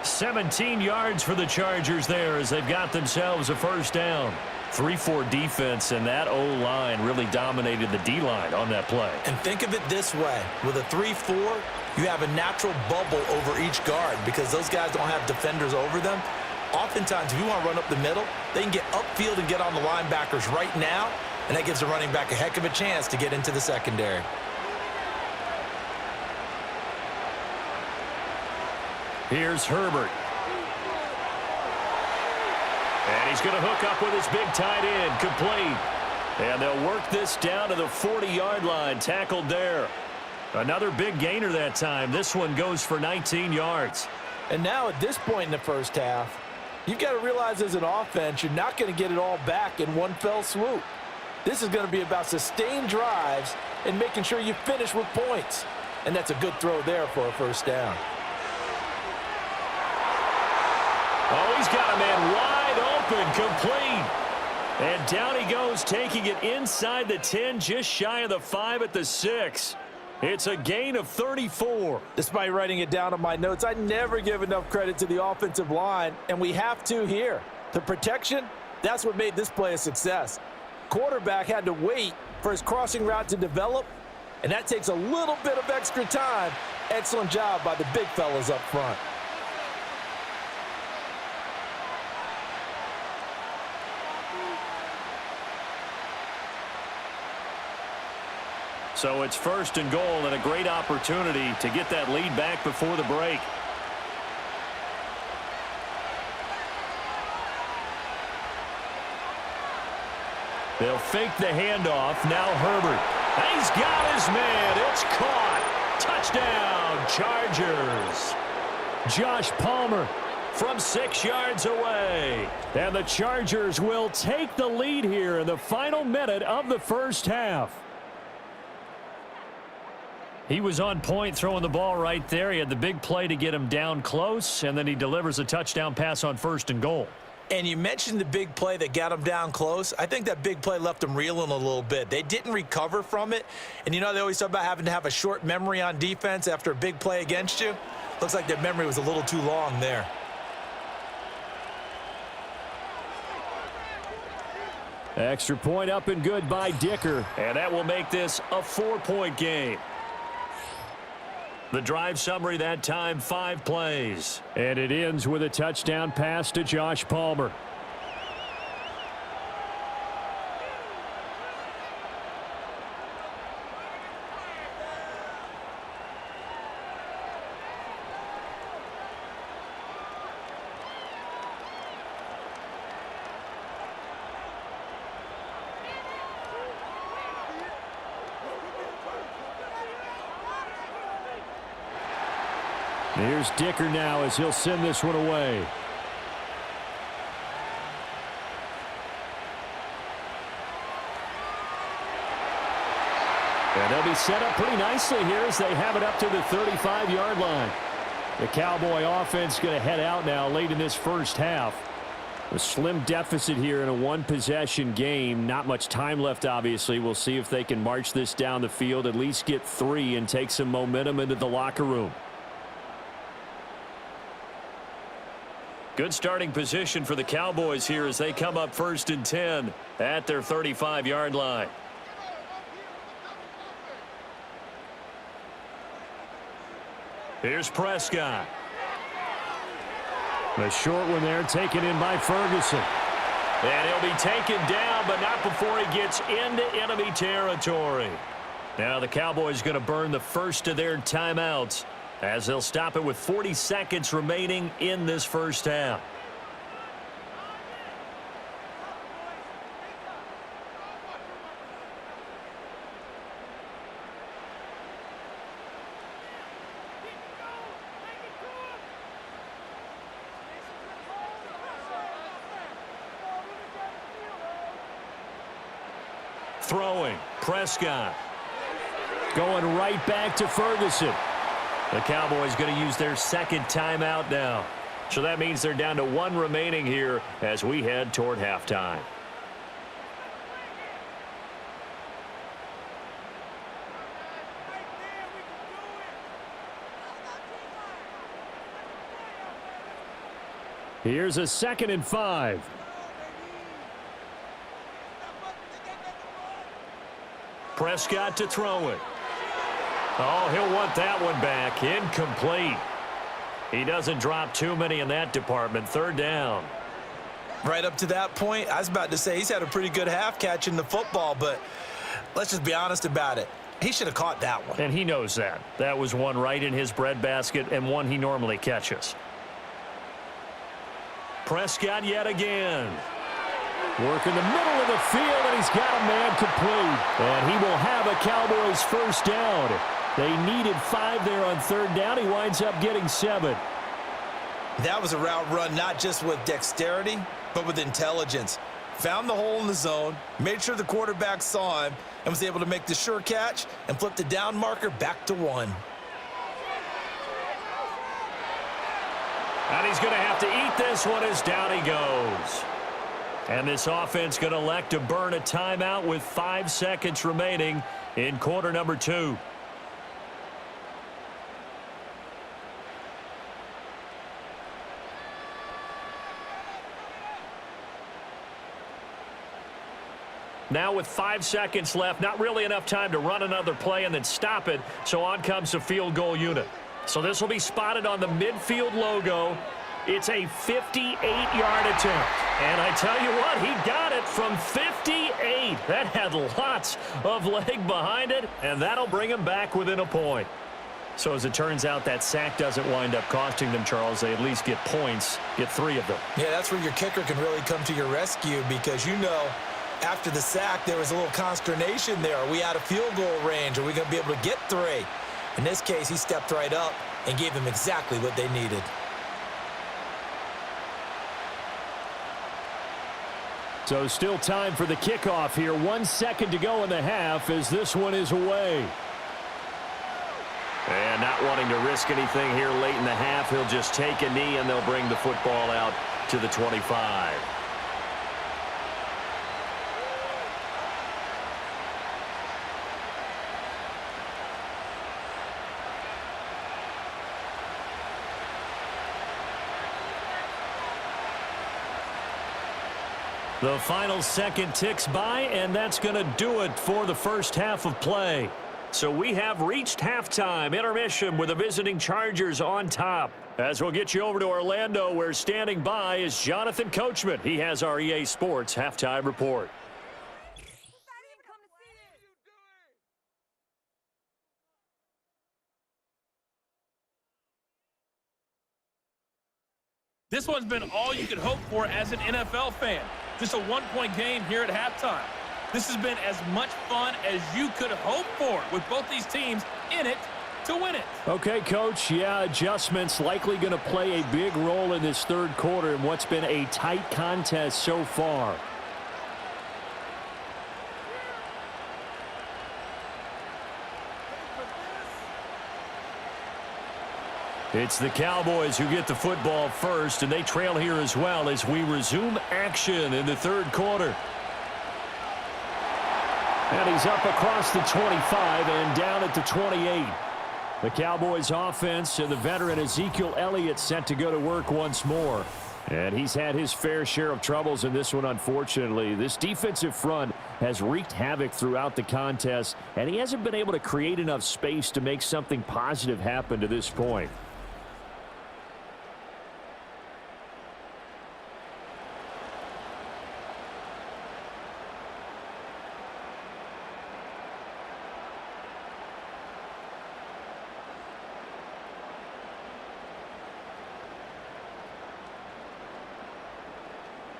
17 yards for the Chargers there as they've got themselves a first down. 3-4 defense, and that O-line really dominated the D-line on that play. And think of it this way. With a 3-4, you have a natural bubble over each guard because those guys don't have defenders over them. Oftentimes, if you want to run up the middle, they can get upfield and get on the linebackers right now, and that gives the running back a heck of a chance to get into the secondary. Here's Herbert. And he's going to hook up with his big tight end, complete. And they'll work this down to the 40-yard line, tackled there. Another big gainer that time. This one goes for 19 yards. And now at this point in the first half, you've got to realize as an offense, you're not going to get it all back in one fell swoop. This is going to be about sustained drives and making sure you finish with points. And that's a good throw there for a first down. Oh, he's got a man wide open, complete. And down he goes, taking it inside the 10, just shy of the 5 at the 6. It's a gain of 34. Despite writing it down on my notes, I never give enough credit to the offensive line, and we have to here. The protection, that's what made this play a success. Quarterback had to wait for his crossing route to develop, and that takes a little bit of extra time. Excellent job by the big fellas up front. So it's 1st and goal and a great opportunity to get that lead back before the break. They'll fake the handoff. Now Herbert. He's got his man. It's caught. Touchdown, Chargers. Josh Palmer from 6 yards away. And the Chargers will take the lead here in the final minute of the first half. He was on point throwing the ball right there. He had the big play to get him down close, and then he delivers a touchdown pass on 1st and goal. And you mentioned the big play that got him down close. I think that big play left him reeling a little bit. They didn't recover from it. And you know they always talk about having to have a short memory on defense after a big play against you. Looks like their memory was a little too long there. Extra point up and good by Dicker. And that will make this a 4-point game. The drive summary that time, 5 plays. And it ends with a touchdown pass to Josh Palmer. Here's Dicker now as he'll send this one away. And they'll be set up pretty nicely here as they have it up to the 35-yard line. The Cowboy offense going to head out now late in this first half. A slim deficit here in a one-possession game. Not much time left, obviously. We'll see if they can march this down the field, at least get 3 and take some momentum into the locker room. Good starting position for the Cowboys here as they come up 1st and 10 at their 35-yard line. Here's Prescott. The short one there taken in by Ferguson. And he'll be taken down, but not before he gets into enemy territory. Now the Cowboys going to burn the first of their timeouts, as they'll stop it with 40 seconds remaining in this first half. Throwing, Prescott. Going right back to Ferguson. The Cowboys going to use their second timeout now. So that means they're down to 1 remaining here as we head toward halftime. Here's a 2nd and 5. Prescott to throw it. Oh, he'll want that one back. Incomplete. He doesn't drop too many in that department. 3rd down. Right up to that point, I was about to say he's had a pretty good half catching the football, but let's just be honest about it. He should have caught that one. And he knows that. That was one right in his breadbasket and one he normally catches. Prescott yet again. Working the middle of the field, and he's got a man complete. And he will have a Cowboys first down. They needed 5 there on 3rd down. He winds up getting 7. That was a route run not just with dexterity, but with intelligence. Found the hole in the zone, made sure the quarterback saw him, and was able to make the sure catch and flip the down marker back to 1. And he's going to have to eat this one as down he goes. And this offense going to elect to burn a timeout with 5 seconds remaining in quarter number 2. Now with 5 seconds left, not really enough time to run another play and then stop it, so on comes the field goal unit. So this will be spotted on the midfield logo. It's a 58-yard attempt. And I tell you what, he got it from 58. That had lots of leg behind it, and that'll bring him back within a point. So as it turns out, that sack doesn't wind up costing them, Charles. They at least get points, get 3 of them. Yeah, that's where your kicker can really come to your rescue because, you know, after the sack, there was a little consternation there. Are we out of field goal range? Are we going to be able to get 3? In this case, he stepped right up and gave them exactly what they needed. So still time for the kickoff here. 1 second to go in the half as this one is away. And not wanting to risk anything here late in the half, he'll just take a knee and they'll bring the football out to the 25. The final second ticks by, and that's going to do it for the first half of play. So we have reached halftime intermission with the visiting Chargers on top. As we'll get you over to Orlando, where standing by is Jonathan Coachman. He has our EA Sports halftime report. This one's been all you could hope for as an NFL fan. Just a one-point game here at halftime. This has been as much fun as you could hope for with both these teams in it to win it. Okay, Coach. Yeah, adjustments likely going to play a big role in this third quarter in what's been a tight contest so far. It's the Cowboys who get the football first, and they trail here as well as we resume action in the third quarter. And he's up across the 25 and down at the 28. The Cowboys offense and the veteran Ezekiel Elliott set to go to work once more. And he's had his fair share of troubles in this one, unfortunately. This defensive front has wreaked havoc throughout the contest, and he hasn't been able to create enough space to make something positive happen to this point.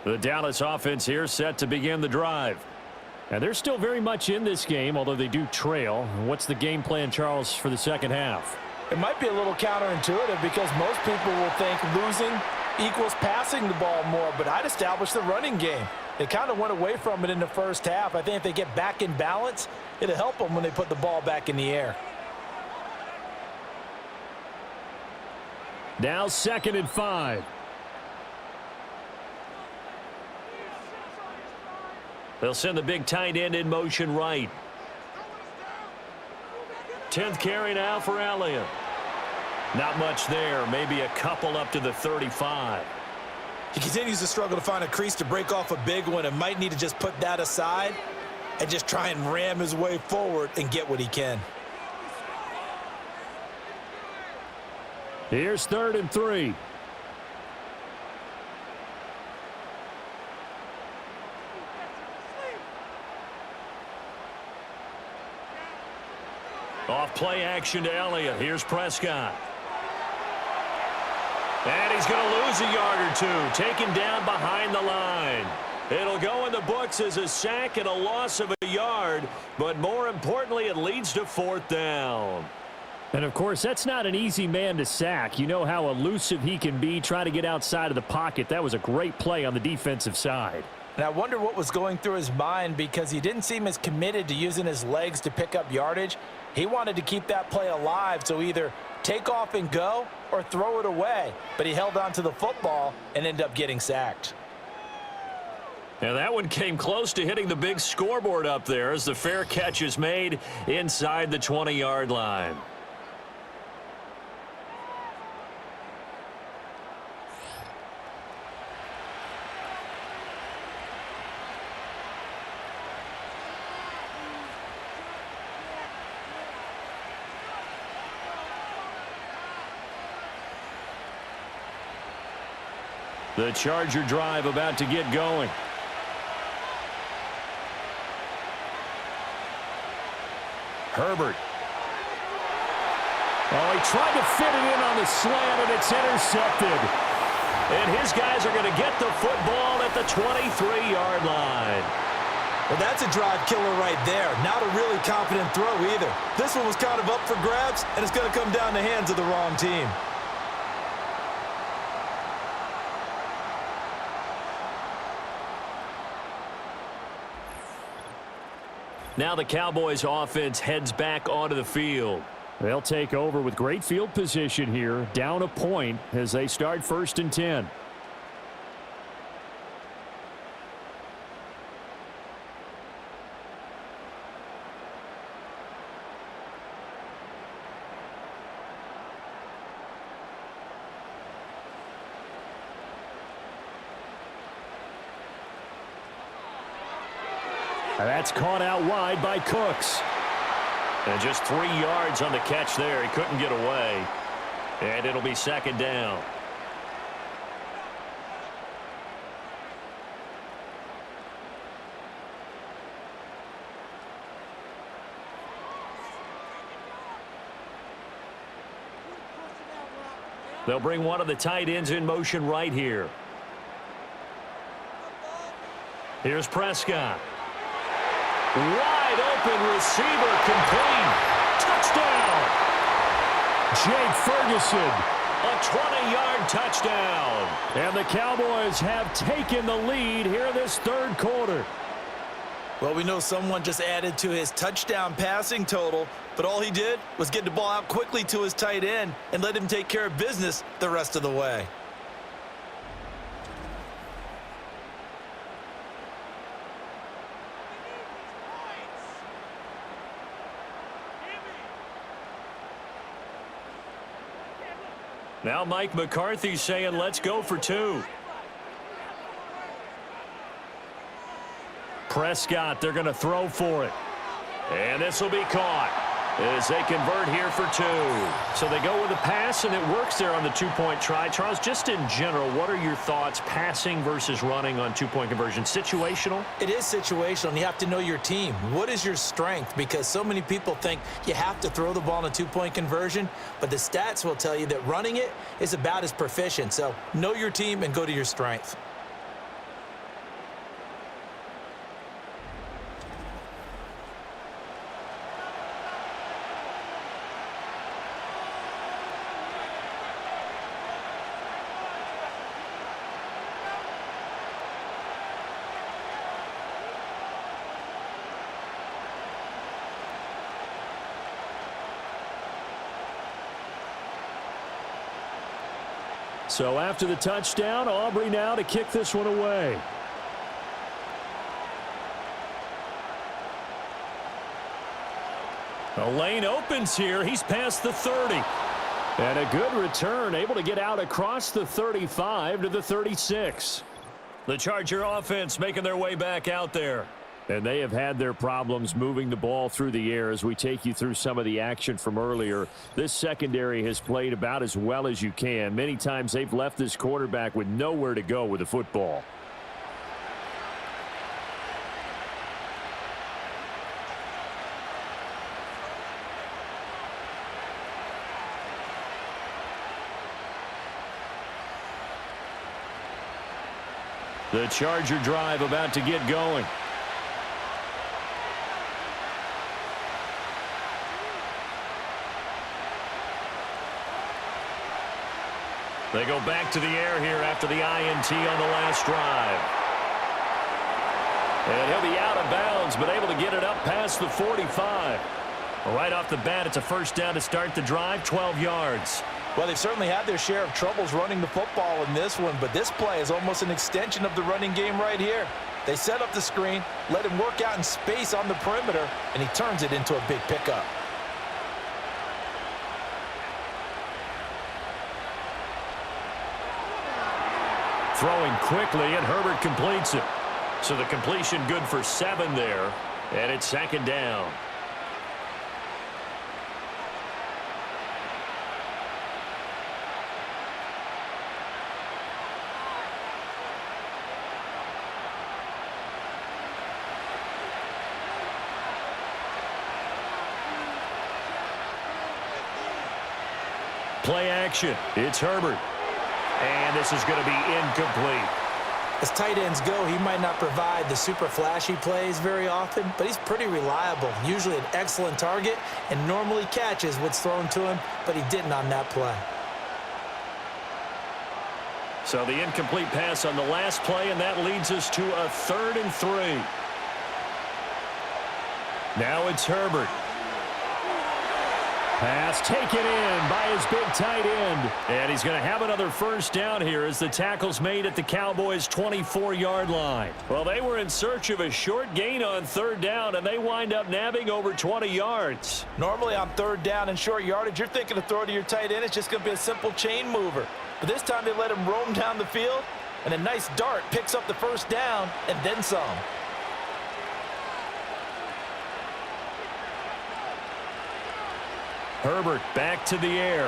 The Dallas offense here set to begin the drive. And they're still very much in this game, although they do trail. What's the game plan, Charles, for the second half? It might be a little counterintuitive because most people will think losing equals passing the ball more, but I'd establish the running game. They kind of went away from it in the first half. I think if they get back in balance, it'll help them when they put the ball back in the air. Now 2nd and 5. They'll send the big tight end in motion right. 10th carry now for Elliott. Not much there. Maybe a couple up to the 35. He continues to struggle to find a crease to break off a big one and might need to just put that aside and just try and ram his way forward and get what he can. Here's 3rd and 3. Off play action to Elliott. Here's Prescott. And he's going to lose a yard or two. Taken down behind the line. It'll go in the books as a sack and a loss of a yard. But more importantly, it leads to 4th down. And, of course, that's not an easy man to sack. You know how elusive he can be trying to get outside of the pocket. That was a great play on the defensive side. And I wonder what was going through his mind because he didn't seem as committed to using his legs to pick up yardage. He wanted to keep that play alive, so either take off and go or throw it away. But he held on to the football and ended up getting sacked. And that one came close to hitting the big scoreboard up there as the fair catch is made inside the 20-yard line. The Charger drive about to get going. Herbert. Oh, he tried to fit it in on the slant, and it's intercepted. And his guys are going to get the football at the 23-yard line. Well, that's a drive killer right there. Not a really confident throw either. This one was kind of up for grabs, and it's going to come down the hands of the wrong team. Now the Cowboys offense heads back onto the field. They'll take over with great field position here, down a point as they start 1st and 10. That's caught out wide by Cooks. And just 3 yards on the catch there. He couldn't get away. And it'll be 2nd down. They'll bring one of the tight ends in motion right here. Here's Prescott. Wide open receiver, complete. Touchdown. Jake Ferguson, a 20-yard touchdown. And the Cowboys have taken the lead here in this 3rd quarter. Well, we know someone just added to his touchdown passing total, but all he did was get the ball out quickly to his tight end and let him take care of business the rest of the way. Now Mike McCarthy saying, let's go for 2. Prescott, they're going to throw for it. And this will be caught as they convert here for 2. So they go with a pass, and it works there on the 2-point try. Charles, just in general, what are your thoughts passing versus running on 2-point conversion? Situational? It is situational, and you have to know your team. What is your strength? Because so many people think you have to throw the ball in a 2-point conversion, but the stats will tell you that running it is about as proficient. So know your team and go to your strength. So after the touchdown, Aubrey now to kick this one away. The lane opens here. He's past the 30. And a good return, able to get out across the 35 to the 36. The Charger offense making their way back out there. And they have had their problems moving the ball through the air as we take you through some of the action from earlier. This secondary has played about as well as you can. Many times they've left this quarterback with nowhere to go with the football. The Charger drive about to get going. They go back to the air here after the INT on the last drive. And he'll be out of bounds, but able to get it up past the 45. Right off the bat, it's a 1st down to start the drive, 12 yards. Well, they've certainly had their share of troubles running the football in this one, but this play is almost an extension of the running game right here. They set up the screen, let him work out in space on the perimeter, and he turns it into a big pickup. Throwing quickly, and Herbert completes it. So the completion good for 7 there, and it's 2nd down. Play action. It's Herbert. And this is going to be incomplete. As tight ends go, he might not provide the super flashy plays very often, but he's pretty reliable. Usually an excellent target and normally catches what's thrown to him, but he didn't on that play. So the incomplete pass on the last play, and that leads us to a 3rd and 3. Now it's Herbert. Pass taken in by his big tight end. And he's going to have another first down here as the tackle's made at the Cowboys' 24-yard line. Well, they were in search of a short gain on third down, and they wind up nabbing over 20 yards. Normally on third down and short yardage, you're thinking to throw to your tight end. It's just going to be a simple chain mover. But this time they let him roam down the field, and a nice dart picks up the first down and then some. Herbert back to the air.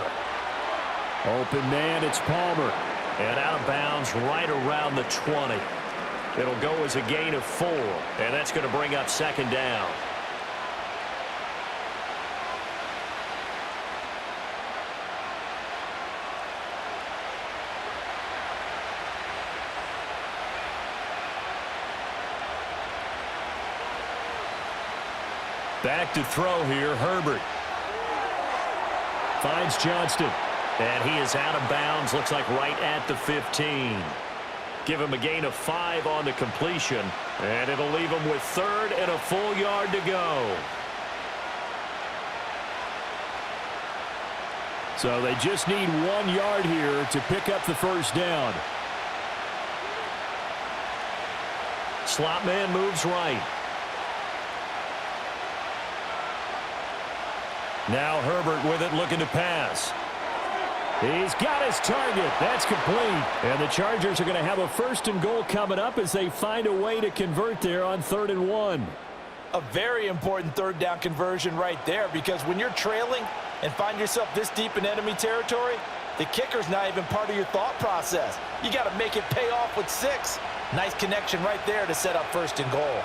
Open man, it's Palmer. And out of bounds right around the 20. It'll go as a gain of 4, and that's going to bring up second down. Back to throw here, Herbert. Finds Johnston. And he is out of bounds, looks like right at the 15. Give him a gain of 5 on the completion. And it'll leave him with third and a full yard to go. So they just need 1 yard here to pick up the first down. Slot man moves right. Now Herbert with it, looking to pass. He's got his target. That's complete. And the Chargers are going to have a first and goal coming up as they find a way to convert there on 3rd and 1. A very important third down conversion right there, because when you're trailing and find yourself this deep in enemy territory, the kicker's not even part of your thought process. You got to make it pay off with 6. Nice connection right there to set up 1st and goal.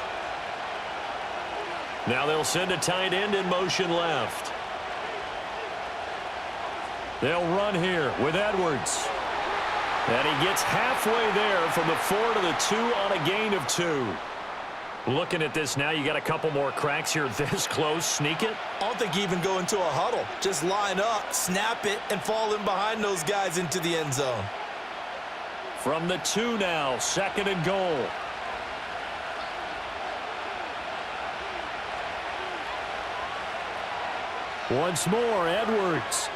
Now they'll send a tight end in motion left. They'll run here with Edwards. And he gets halfway there from the 4 to the 2 on a gain of 2. Looking at this now, you got a couple more cracks here this close. Sneak it. I don't think you even go into a huddle. Just line up, snap it, and fall in behind those guys into the end zone. From the 2 now, 2nd and goal. Once more, Edwards.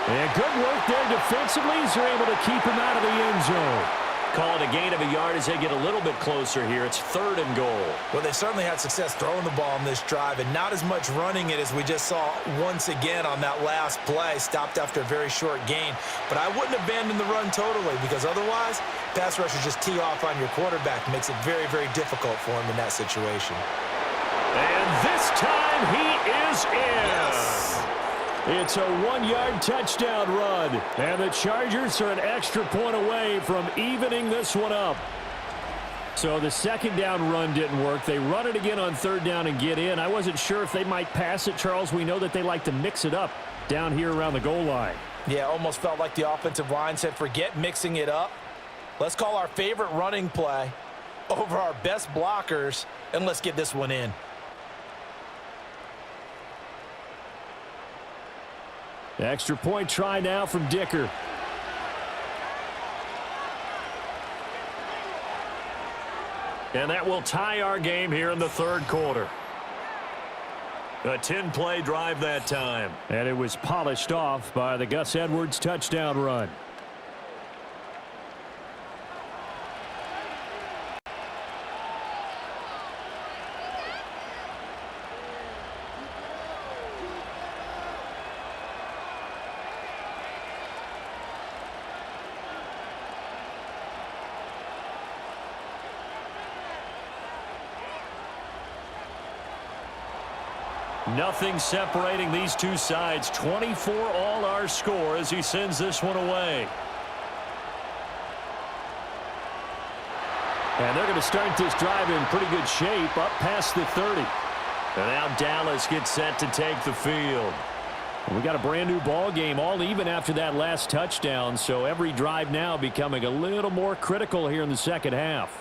And good work there defensively as they're able to keep him out of the end zone. Call it a gain of a yard as they get a little bit closer here. It's 3rd and goal. Well, they certainly had success throwing the ball on this drive, and not as much running it as we just saw once again on that last play. Stopped after a very short gain. But I wouldn't abandon the run totally, because otherwise, pass rushers just tee off on your quarterback. Makes it very, very difficult for him in that situation. And this time he is in. Yes. It's a 1-yard touchdown run. And the Chargers are an extra point away from evening this one up. So the 2nd down run didn't work. They run it again on 3rd down and get in. I wasn't sure if they might pass it, Charles. We know that they like to mix it up down here around the goal line. Yeah, almost felt like the offensive line said, forget mixing it up. Let's call our favorite running play over our best blockers, and let's get this one in. Extra point try now from Dicker. And that will tie our game here in the 3rd quarter. A 10-play drive that time. And it was polished off by the Gus Edwards touchdown run. Nothing separating these two sides. 24 all our score as he sends this one away. And they're going to start this drive in pretty good shape up past the 30. And now Dallas gets set to take the field. We got a brand new ball game, all even after that last touchdown. So every drive now becoming a little more critical here in the 2nd half.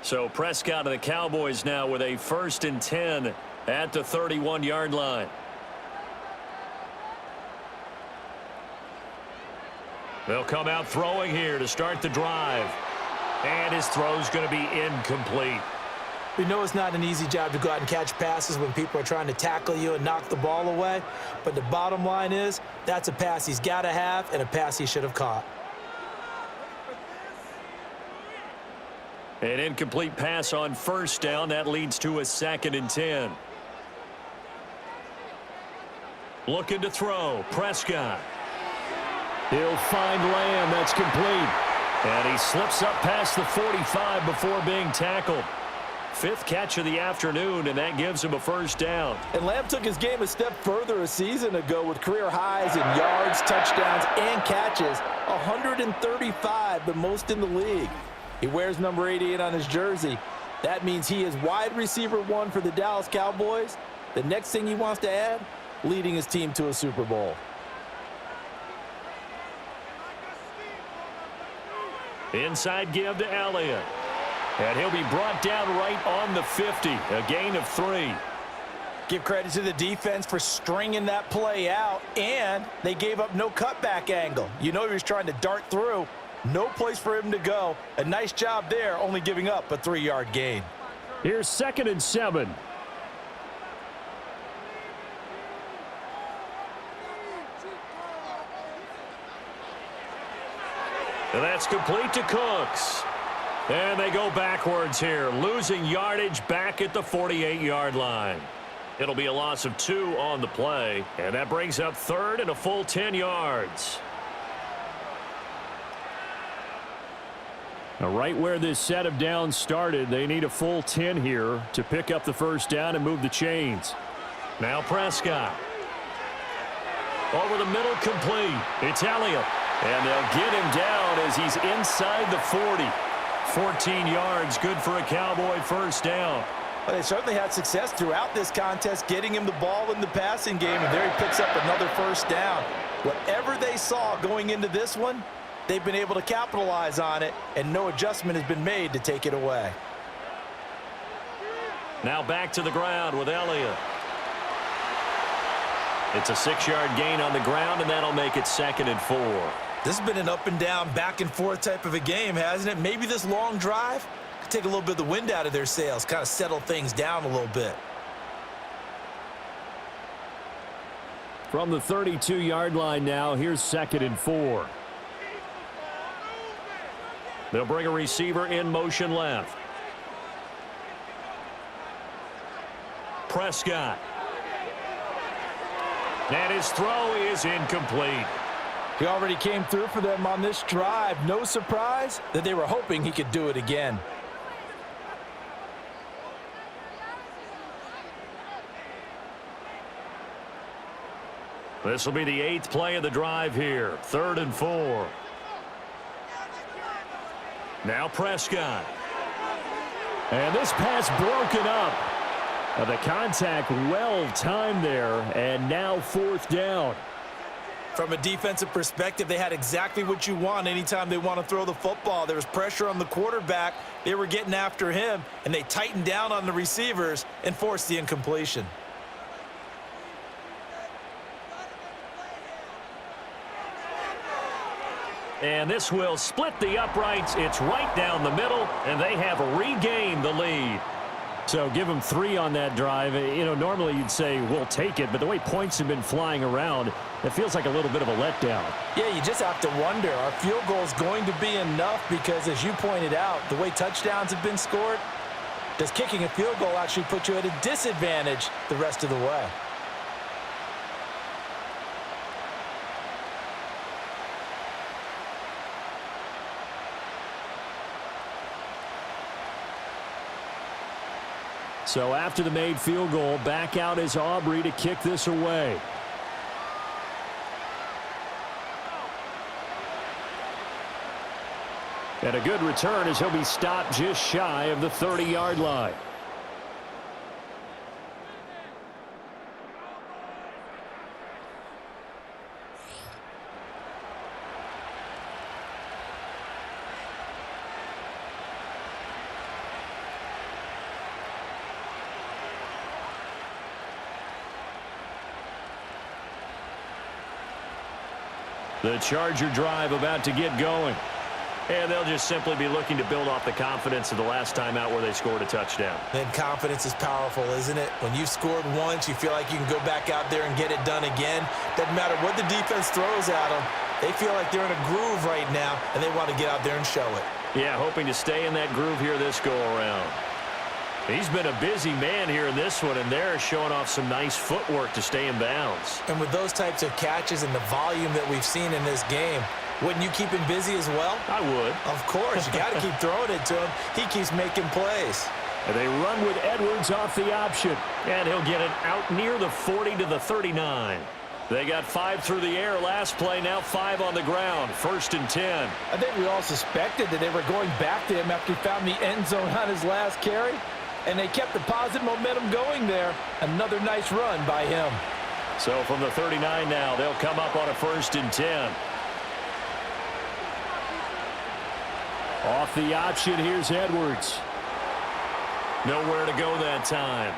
So Prescott of the Cowboys now with a 1st and 10 at the 31-yard line. They'll come out throwing here to start the drive. And his throw's going to be incomplete. We know it's not an easy job to go out and catch passes when people are trying to tackle you and knock the ball away. But the bottom line is, that's a pass he's got to have and a pass he should have caught. An incomplete pass on first down. That leads to a 2nd and 10. Looking to throw. Prescott. He'll find Lamb. That's complete. And he slips up past the 45 before being tackled. 5th catch of the afternoon, and that gives him a first down. And Lamb took his game a step further a season ago with career highs in yards, touchdowns, and catches. 135, the most in the league. He wears number 88 on his jersey. That means he is wide receiver 1 for the Dallas Cowboys. The next thing he wants to add, leading his team to a Super Bowl. Inside give to Elliott. And he'll be brought down right on the 50. A gain of 3. Give credit to the defense for stringing that play out, and they gave up no cutback angle. You know he was trying to dart through. No place for him to go. A nice job there, only giving up a 3-yard gain. Here's 2nd and 7. And that's complete to Cooks. And they go backwards here, losing yardage back at the 48-yard line. It'll be a loss of 2 on the play, and that brings up 3rd and a full 10 yards. Now, right where this set of downs started, they need a full 10 here to pick up the first down and move the chains. Now Prescott. Over the middle, complete. It's Elliott. And they'll get him down as he's inside the 40. 14 yards, good for a Cowboy first down. Well, they certainly had success throughout this contest, getting him the ball in the passing game, and there he picks up another first down. Whatever they saw going into this one, they've been able to capitalize on it, and no adjustment has been made to take it away. Now back to the ground with Elliott. It's a 6-yard gain on the ground, and that'll make it 2nd and 4. This has been an up-and-down, back-and-forth type of a game, hasn't it? Maybe this long drive could take a little bit of the wind out of their sails, kind of settle things down a little bit. From the 32-yard line now, here's 2nd and 4. They'll bring a receiver in motion left. Prescott. And his throw is incomplete. He already came through for them on this drive. No surprise that they were hoping he could do it again. This will be the 8th play of the drive here. 3rd and 4. Now Prescott. And this pass broken up. The contact well timed there, and now 4th down. From a defensive perspective, they had exactly what you want anytime they want to throw the football. There was pressure on the quarterback. They were getting after him, and they tightened down on the receivers and forced the incompletion. And this will split the uprights. It's right down the middle, and they have regained the lead. So give them 3 on that drive. You know, normally you'd say we'll take it, but the way points have been flying around, it feels like a little bit of a letdown. Yeah, you just have to wonder, are field goals going to be enough? Because as you pointed out, the way touchdowns have been scored, does kicking a field goal actually put you at a disadvantage the rest of the way? So after the made field goal, back out is Aubrey to kick this away. And a good return as he'll be stopped just shy of the 30-yard line. The Charger drive about to get going. And they'll just simply be looking to build off the confidence of the last time out where they scored a touchdown. Then confidence is powerful, isn't it? When you've scored once, you feel like you can go back out there and get it done again. Doesn't matter what the defense throws at them. They feel like they're in a groove right now, and they want to get out there and show it. Yeah, hoping to stay in that groove here this go-around. He's been a busy man here in this one, and they're showing off some nice footwork to stay in bounds. And with those types of catches and the volume that we've seen in this game, wouldn't you keep him busy as well? I would. Of course. You got to keep throwing it to him. He keeps making plays. And they run with Edwards off the option. And he'll get it out near the 40 to the 39. They got 5 through the air last play, now 5 on the ground. 1st and 10. I think we all suspected that they were going back to him after he found the end zone on his last carry. And they kept the positive momentum going there. Another nice run by him. So from the 39 now, they'll come up on a 1st and 10. Off the option, here's Edwards. Nowhere to go that time.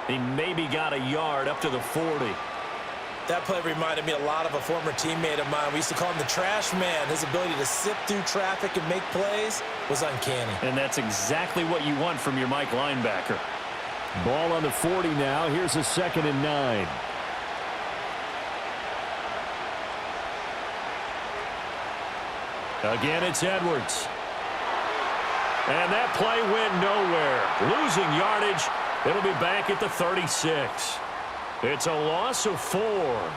He maybe got a yard up to the 40. That play reminded me a lot of a former teammate of mine. We used to call him the trash man. His ability to sift through traffic and make plays was uncanny. And that's exactly what you want from your Mike linebacker. Ball on the 40 now. Here's a 2nd and 9. Again, it's Edwards. And that play went nowhere. Losing yardage. It'll be back at the 36. It's a loss of 4.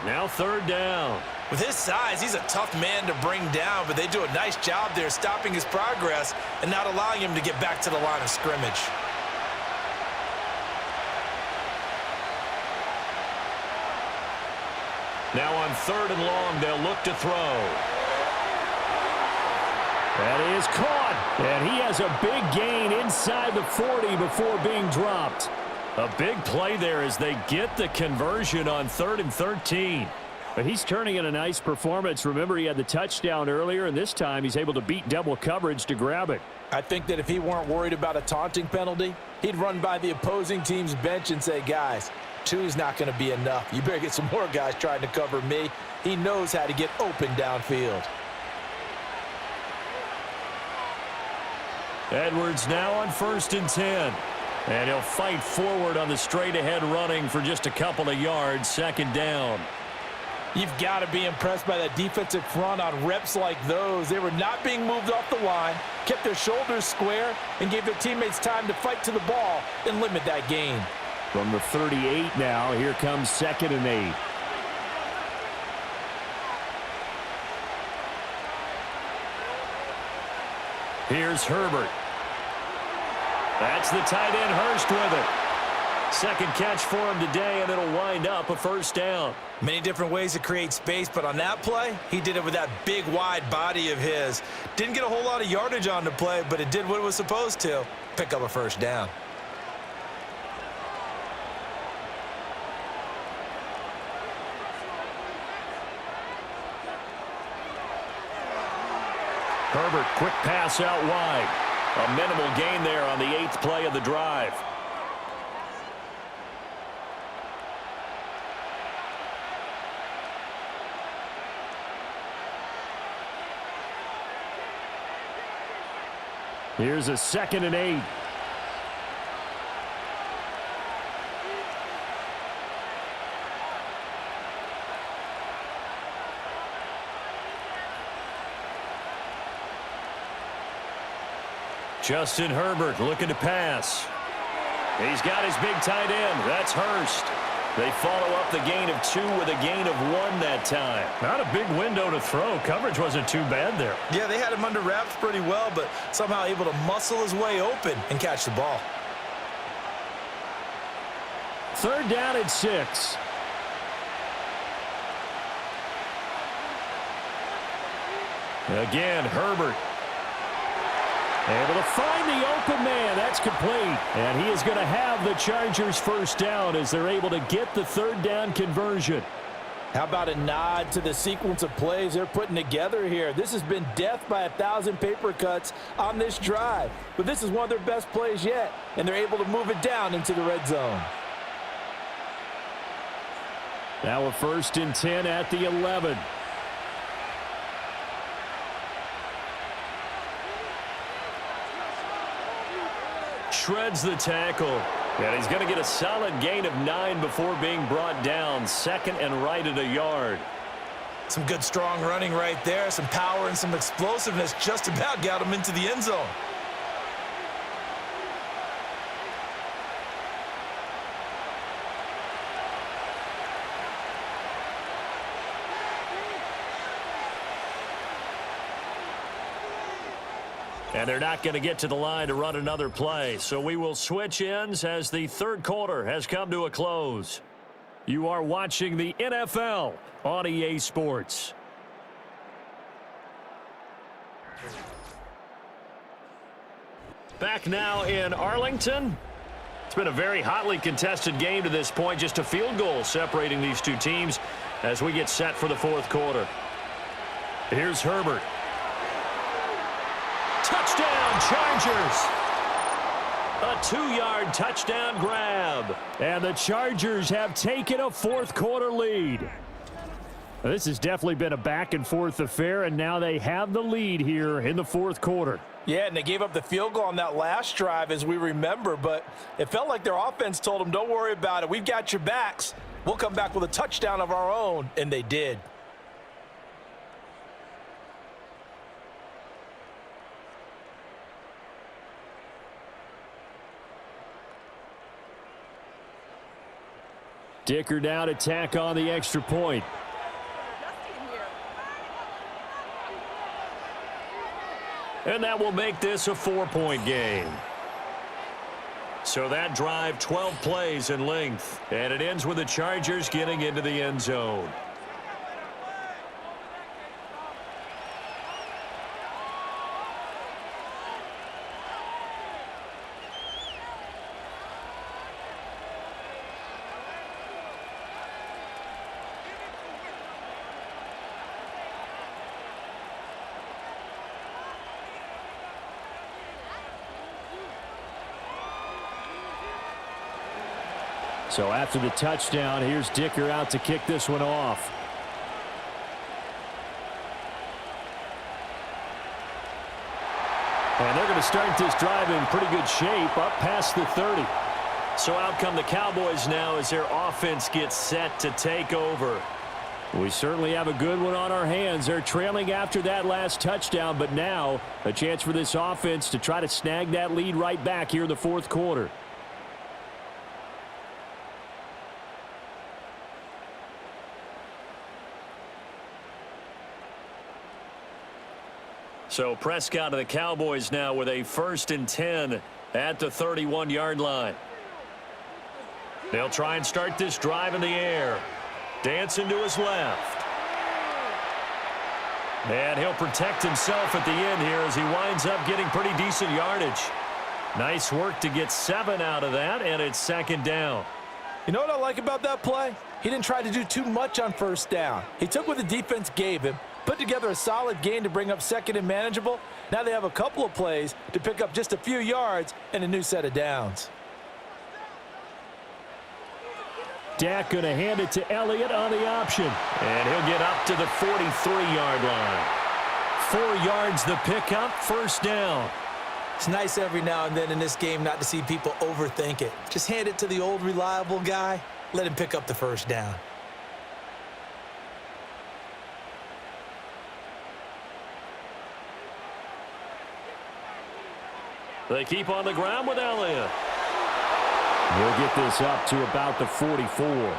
Now 3rd down. With his size, he's a tough man to bring down, but they do a nice job there stopping his progress and not allowing him to get back to the line of scrimmage. Now on 3rd and long, they'll look to throw. That is caught. And he has a big gain inside the 40 before being dropped. A big play there as they get the conversion on 3rd and 13. But he's turning in a nice performance. Remember, he had the touchdown earlier, and this time he's able to beat double coverage to grab it. I think that if he weren't worried about a taunting penalty, he'd run by the opposing team's bench and say, guys, 2 is not going to be enough. You better get some more guys trying to cover me. He knows how to get open downfield. Edwards now on 1st and 10. And he'll fight forward on the straight-ahead running for just a couple of yards. 2nd down. You've got to be impressed by that defensive front on reps like those. They were not being moved off the line, kept their shoulders square, and gave their teammates time to fight to the ball and limit that gain. From the 38 now, here comes 2nd and 8. Here's Herbert. That's the tight end, Hurst, with it. 2nd catch for him today, and it'll wind up a 1st down. Many different ways to create space, but on that play, he did it with that big, wide body of his. Didn't get a whole lot of yardage on the play, but it did what it was supposed to. Pick up a 1st down. Herbert, quick pass out wide. A minimal gain there on the 8th play of the drive. Here's a 2nd and 8. Justin Herbert looking to pass. He's got his big tight end. That's Hurst. They follow up the gain of 2 with a gain of 1 that time. Not a big window to throw. Coverage wasn't too bad there. Yeah, they had him under wraps pretty well, but somehow able to muscle his way open and catch the ball. 3rd down and 6. Again, Herbert. Able to find the open man. That's complete. And he is going to have the Chargers 1st down as they're able to get the 3rd down conversion. How about a nod to the sequence of plays they're putting together here? This has been death by 1,000 paper cuts on this drive. But this is one of their best plays yet, and they're able to move it down into the red zone. Now a 1st and 10 at the 11. shreds the tackle. And he's going to get a solid gain of 9 before being brought down. Second and right at a yard. Some good, strong running right there. Some power and some explosiveness just about got him into the end zone. And they're not going to get to the line to run another play. So we will switch ends as the third quarter has come to a close. You are watching the NFL on EA Sports. Back now in Arlington. It's been a very hotly contested game to this point. Just a field goal separating these two teams as we get set for the fourth quarter. Here's Herbert. Touchdown, Chargers. A 2-yard touchdown grab. And the Chargers have taken a fourth quarter lead. This has definitely been a back-and-forth affair, and now they have the lead here in the fourth quarter. Yeah, and they gave up the field goal on that last drive, as we remember, but it felt like their offense told them, don't worry about it. We've got your backs. We'll come back with a touchdown of our own, and they did. Dicker down to tack on the extra point. And that will make this a 4-point game. So that drive, 12 plays in length. And it ends with the Chargers getting into the end zone. So after the touchdown, here's Dicker out to kick this one off. And they're going to start this drive in pretty good shape, up past the 30. So out come the Cowboys now as their offense gets set to take over. We certainly have a good one on our hands. They're trailing after that last touchdown, but now a chance for this offense to try to snag that lead right back here in the fourth quarter. So Prescott of the Cowboys now with a 1st and 10 at the 31-yard line. They'll try and start this drive in the air. Dancing to his left. And he'll protect himself at the end here as he winds up getting pretty decent yardage. Nice work to get 7 out of that, and it's 2nd down. You know what I like about that play? He didn't try to do too much on 1st down. He took what the defense gave him, put together a solid gain to bring up 2nd and manageable. Now they have a couple of plays to pick up just a few yards and a new set of downs. Dak going to hand it to Elliott on the option. And he'll get up to the 43-yard line. 4 yards the pickup, 1st down. It's nice every now and then in this game not to see people overthink it. Just hand it to the old reliable guy. Let him pick up the 1st down. They keep on the ground with Elliott. He'll get this up to about the 44.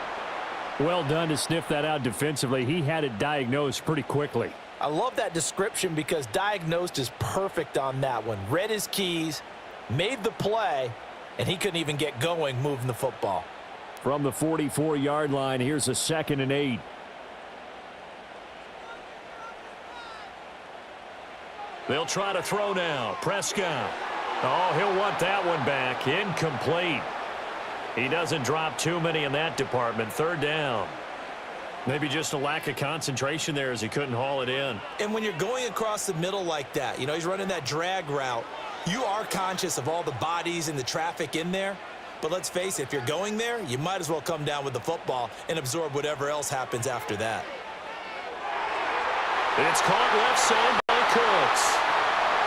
Well done to sniff that out defensively. He had it diagnosed pretty quickly. I love that description because diagnosed is perfect on that one. Read his keys, made the play, and he couldn't even get going moving the football. From the 44-yard line, here's a 2nd and 8. They'll try to throw now. Prescott. Oh, he'll want that one back. Incomplete. He doesn't drop too many in that department. 3rd down. Maybe just a lack of concentration there as he couldn't haul it in. And when you're going across the middle like that, you know, he's running that drag route, you are conscious of all the bodies and the traffic in there. But let's face it, if you're going there, you might as well come down with the football and absorb whatever else happens after that. It's caught left side by Cooks.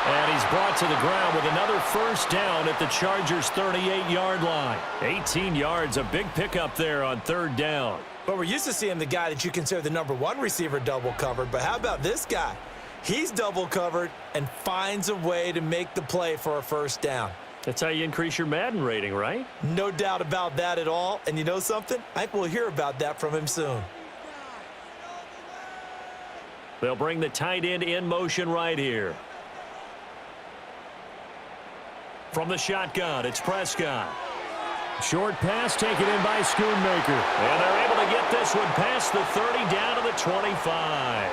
And he's brought to the ground with another first down at the Chargers' 38-yard line. 18 yards, a big pickup there on third down. But we're used to seeing the guy that you consider the #1 receiver double covered. But how about this guy? He's double covered and finds a way to make the play for a first down. That's how you increase your Madden rating, right? No doubt about that at all. And you know something? I think we'll hear about that from him soon. They'll bring the tight end in motion right here. From the shotgun, it's Prescott. Short pass taken in by Schoonmaker. And they're able to get this one past the 30 down to the 25.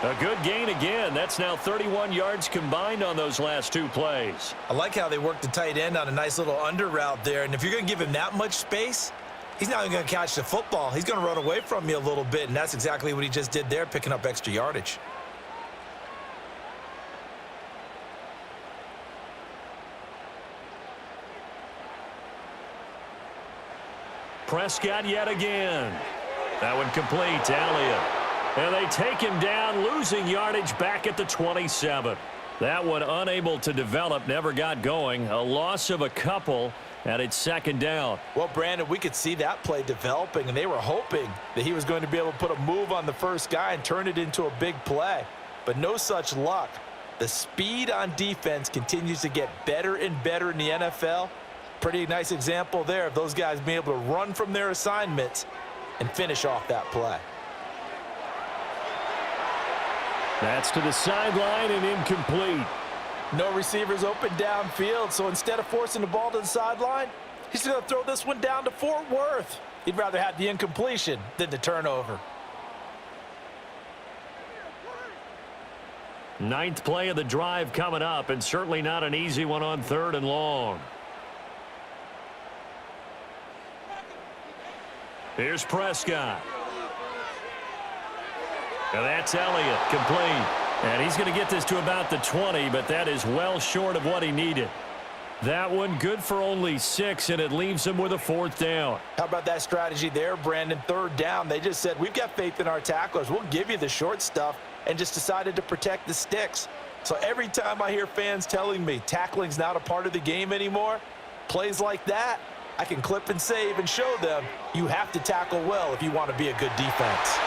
A good gain again. That's now 31 yards combined on those last two plays. I like how they worked the tight end on a nice little under route there. And if you're going to give him that much space, he's not even going to catch the football. He's going to run away from you a little bit, and that's exactly what he just did there, picking up extra yardage. Prescott yet again. That one complete to Elliott. And they take him down, losing yardage back at the 27. That one unable to develop, never got going. A loss of a couple, and it's second down. Well, Brandon, we could see that play developing, and they were hoping that he was going to be able to put a move on the first guy and turn it into a big play. But no such luck. The speed on defense continues to get better and better in the NFL. Pretty nice example there of those guys being able to run from their assignments and finish off that play. That's to the sideline and incomplete. No receivers open downfield, so instead of forcing the ball to the sideline, he's going to throw this one down to Fort Worth. He'd rather have the incompletion than the turnover. Ninth play of the drive coming up, and certainly not an easy one on third and long. Here's Prescott. And that's Elliott, complete. And he's going to get this to about the 20, but that is well short of what he needed. That one good for only 6, and it leaves him with a fourth down. How about that strategy there, Brandon? Third down, they just said, we've got faith in our tacklers. We'll give you the short stuff, and just decided to protect the sticks. So every time I hear fans telling me tackling's not a part of the game anymore, plays like that, I can clip and save and show them you have to tackle well if you want to be a good defense.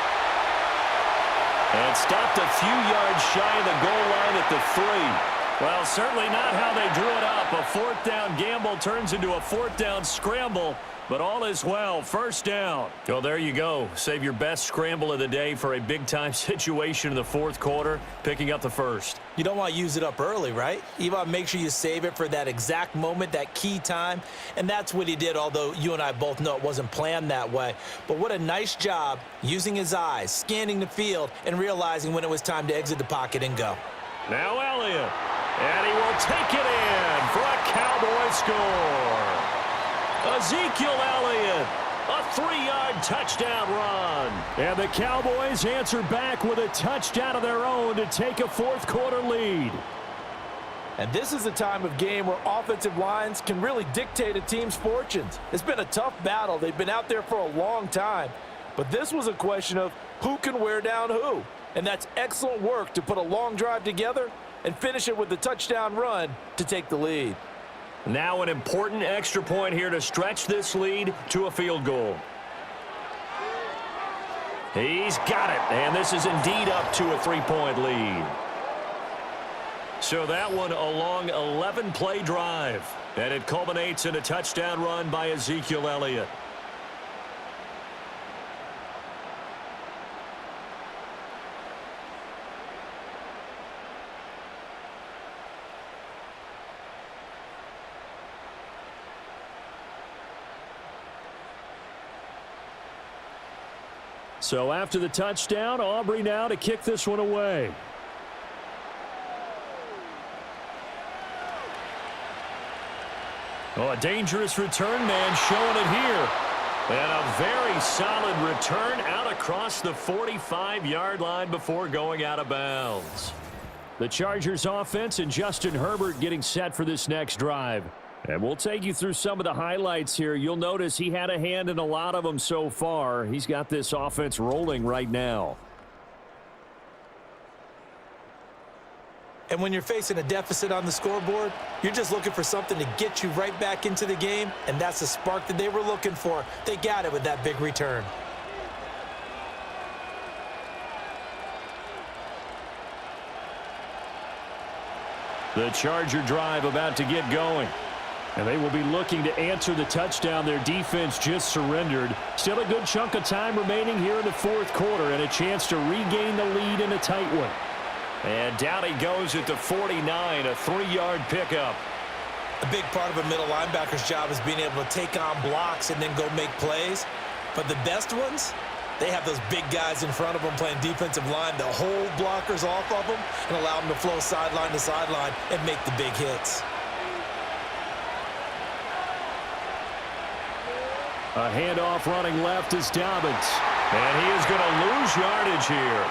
And stopped a few yards shy of the goal line at the 3. Well, certainly not how they drew it up. A fourth down gamble turns into a fourth down scramble, but all is well. First down. Well, there you go. Save your best scramble of the day for a big-time situation in the fourth quarter, picking up the first. You don't want to use it up early, right? You want to make sure you save it for that exact moment, that key time, and that's what he did, although you and I both know it wasn't planned that way. But what a nice job using his eyes, scanning the field, and realizing when it was time to exit the pocket and go. Now Elliott, and he will take it in for a Cowboy score. Ezekiel Elliott, a 3-yard touchdown run. And the Cowboys answer back with a touchdown of their own to take a fourth quarter lead. And this is a time of game where offensive lines can really dictate a team's fortunes. It's been a tough battle. They've been out there for a long time. But this was a question of who can wear down who. And that's excellent work to put a long drive together and finish it with the touchdown run to take the lead. Now an important extra point here to stretch this lead to a field goal. He's got it, and this is indeed up to a 3-point lead. So that one a long 11-play drive, and it culminates in a touchdown run by Ezekiel Elliott. So after the touchdown, Aubrey now to kick this one away. Oh, a dangerous return man showing it here. And a very solid return out across the 45-yard line before going out of bounds. The Chargers offense and Justin Herbert getting set for this next drive. And we'll take you through some of the highlights here. You'll notice he had a hand in a lot of them so far. He's got this offense rolling right now. And when you're facing a deficit on the scoreboard, you're just looking for something to get you right back into the game, and that's the spark that they were looking for. They got it with that big return. The Charger drive about to get going. And they will be looking to answer the touchdown their defense just surrendered. Still a good chunk of time remaining here in the fourth quarter and a chance to regain the lead in a tight one. And down he goes at the 49, a 3-yard pickup. A big part of a middle linebacker's job is being able to take on blocks and then go make plays. But the best ones, they have those big guys in front of them playing defensive line to hold blockers off of them and allow them to flow sideline to sideline and make the big hits. A handoff running left is Dobbins. And he is going to lose yardage here.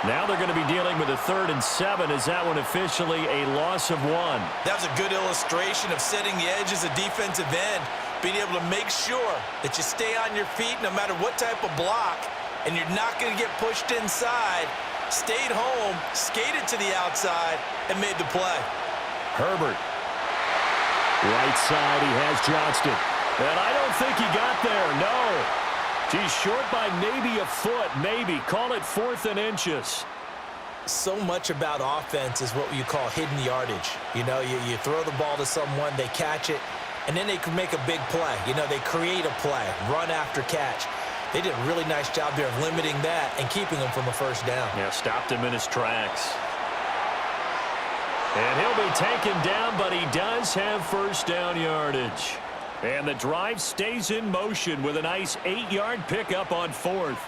Now they're going to be dealing with a 3rd and 7. Is that one officially a loss of 1? That was a good illustration of setting the edge as a defensive end, being able to make sure that you stay on your feet no matter what type of block, and you're not going to get pushed inside. Stayed home, skated to the outside, and made the play. Herbert. Right side, he has Johnston. And I don't think he got there, no. He's short by maybe a foot, maybe. Call it 4th and inches. So much about offense is what you call hidden yardage. You know, you throw the ball to someone, they catch it, and then they can make a big play. You know, they create a play, run after catch. They did a really nice job there of limiting that and keeping him from a first down. Yeah, stopped him in his tracks. And he'll be taken down, but he does have first down yardage. And the drive stays in motion with a nice 8-yard pickup on 4th.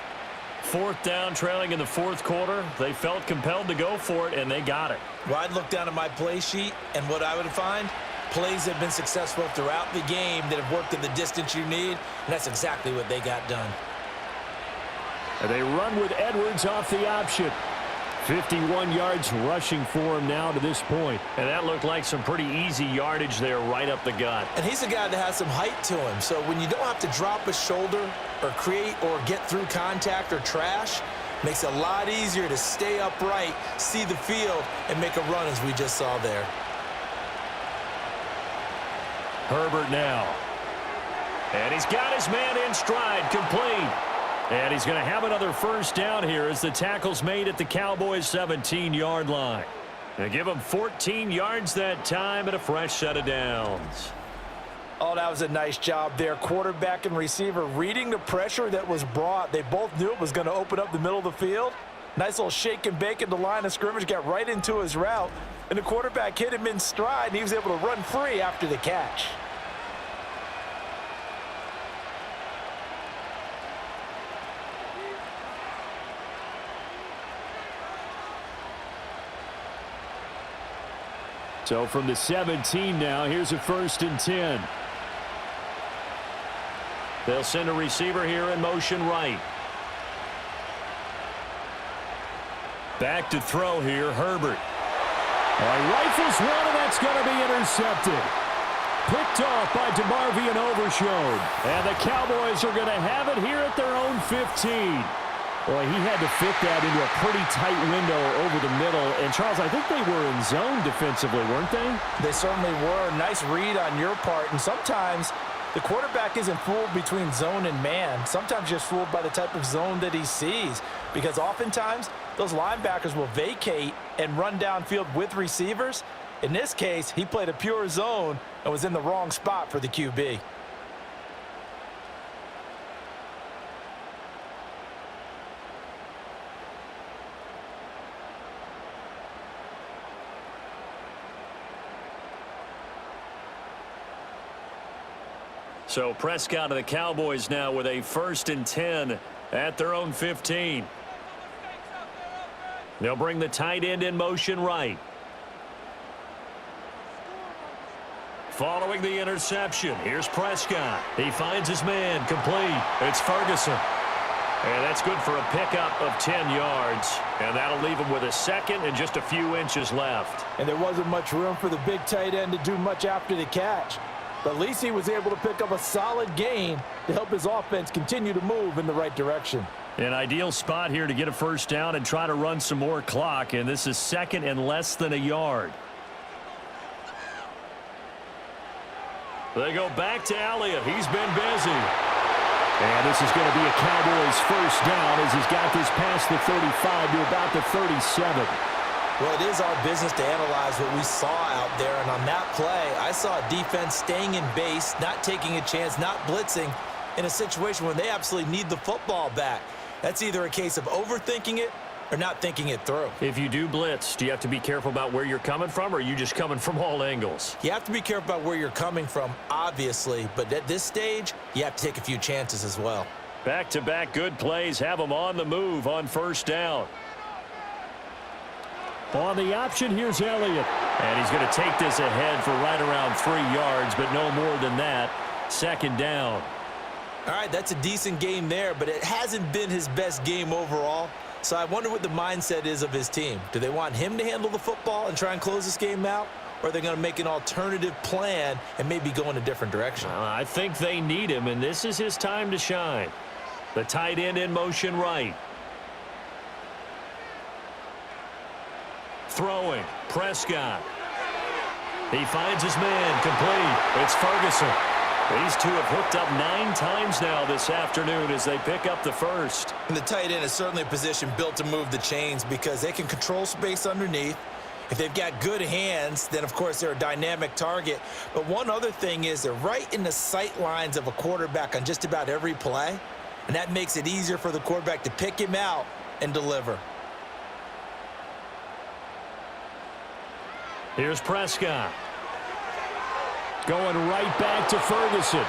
4th down, trailing in the fourth quarter. They felt compelled to go for it, and they got it. Well, I'd look down at my play sheet, and what I would find, plays have been successful throughout the game that have worked in the distance you need, and that's exactly what they got done. And they run with Edwards off the option. 51 yards rushing for him now to this point. And that looked like some pretty easy yardage there right up the gut. And he's a guy that has some height to him. So when you don't have to drop a shoulder or create or get through contact or trash, makes it a lot easier to stay upright, see the field, and make a run as we just saw there. Herbert now. And he's got his man in stride, complete. And he's going to have another first down here as the tackle's made at the Cowboys' 17-yard line. They give him 14 yards that time and a fresh set of downs. Oh, that was a nice job there. Quarterback and receiver reading the pressure that was brought. They both knew it was going to open up the middle of the field. Nice little shake and bake at the line of scrimmage, got right into his route. And the quarterback hit him in stride, and he was able to run free after the catch. So from the 17 now, here's a 1st and 10. They'll send a receiver here in motion right. Back to throw here, Herbert. Rifles one, and that's going to be intercepted. Picked off by DeMarvion Overshown. And the Cowboys are going to have it here at their own 15. Boy, he had to fit that into a pretty tight window over the middle. And, Charles, I think they were in zone defensively, weren't they? They certainly were. Nice read on your part. And sometimes the quarterback isn't fooled between zone and man. Sometimes just fooled by the type of zone that he sees. Because oftentimes, those linebackers will vacate and run downfield with receivers. In this case, he played a pure zone and was in the wrong spot for the QB. So Prescott of the Cowboys now with a 1st and 10 at their own 15. They'll bring the tight end in motion right. Following the interception, here's Prescott. He finds his man, complete. It's Ferguson. And that's good for a pickup of 10 yards. And that'll leave him with a 2nd and just a few inches left. And there wasn't much room for the big tight end to do much after the catch. But at least he was able to pick up a solid gain to help his offense continue to move in the right direction. An ideal spot here to get a first down and try to run some more clock, and this is second and less than a yard. They go back to Elliott. He's been busy. And this is going to be a Cowboys first down as he's got this past the 35 to about the 37. Well, it is our business to analyze what we saw out there, and on that play, I saw a defense staying in base, not taking a chance, not blitzing in a situation where they absolutely need the football back. That's either a case of overthinking it or not thinking it through. If you do blitz, do you have to be careful about where you're coming from, or are you just coming from all angles? You have to be careful about where you're coming from, obviously, but at this stage, you have to take a few chances as well. Back-to-back good plays have them on the move on first down. On the option, here's Elliott. And he's going to take this ahead for right around 3 yards, but no more than that. Second down. All right, that's a decent game there, but it hasn't been his best game overall. So I wonder what the mindset is of his team. Do they want him to handle the football and try and close this game out? Or are they going to make an alternative plan and maybe go in a different direction? I think they need him, and this is his time to shine. The tight end in motion right. Throwing. Prescott. He finds his man. Complete. It's Ferguson. These two have hooked up 9 times now this afternoon as they pick up the first. And the tight end is certainly a position built to move the chains because they can control space underneath. If they've got good hands, then, of course, they're a dynamic target. But one other thing is they're right in the sight lines of a quarterback on just about every play, and that makes it easier for the quarterback to pick him out and deliver. Here's Prescott. Going right back to Ferguson.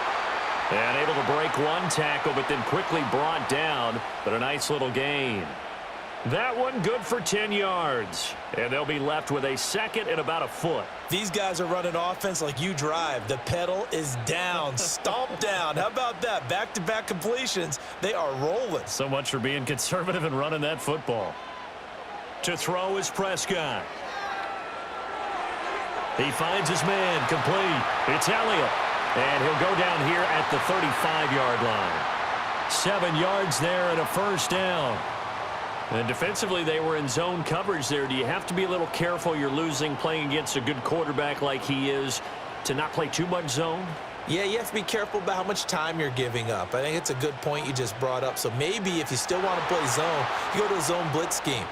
And able to break one tackle, but then quickly brought down. But a nice little gain. That one good for 10 yards. And they'll be left with a second and about a foot. These guys are running offense like you drive. The pedal is down, stomp down. How about that? Back-to-back completions. They are rolling. So much for being conservative and running that football. To throw is Prescott. He finds his man, complete. It's Elliott. And he'll go down here at the 35-yard line. 7 yards there and a first down. And defensively, they were in zone coverage there. Do you have to be a little careful you're losing playing against a good quarterback like he is to not play too much zone? Yeah, you have to be careful about how much time you're giving up. I think it's a good point you just brought up. So maybe if you still want to play zone, you go to a zone blitz scheme.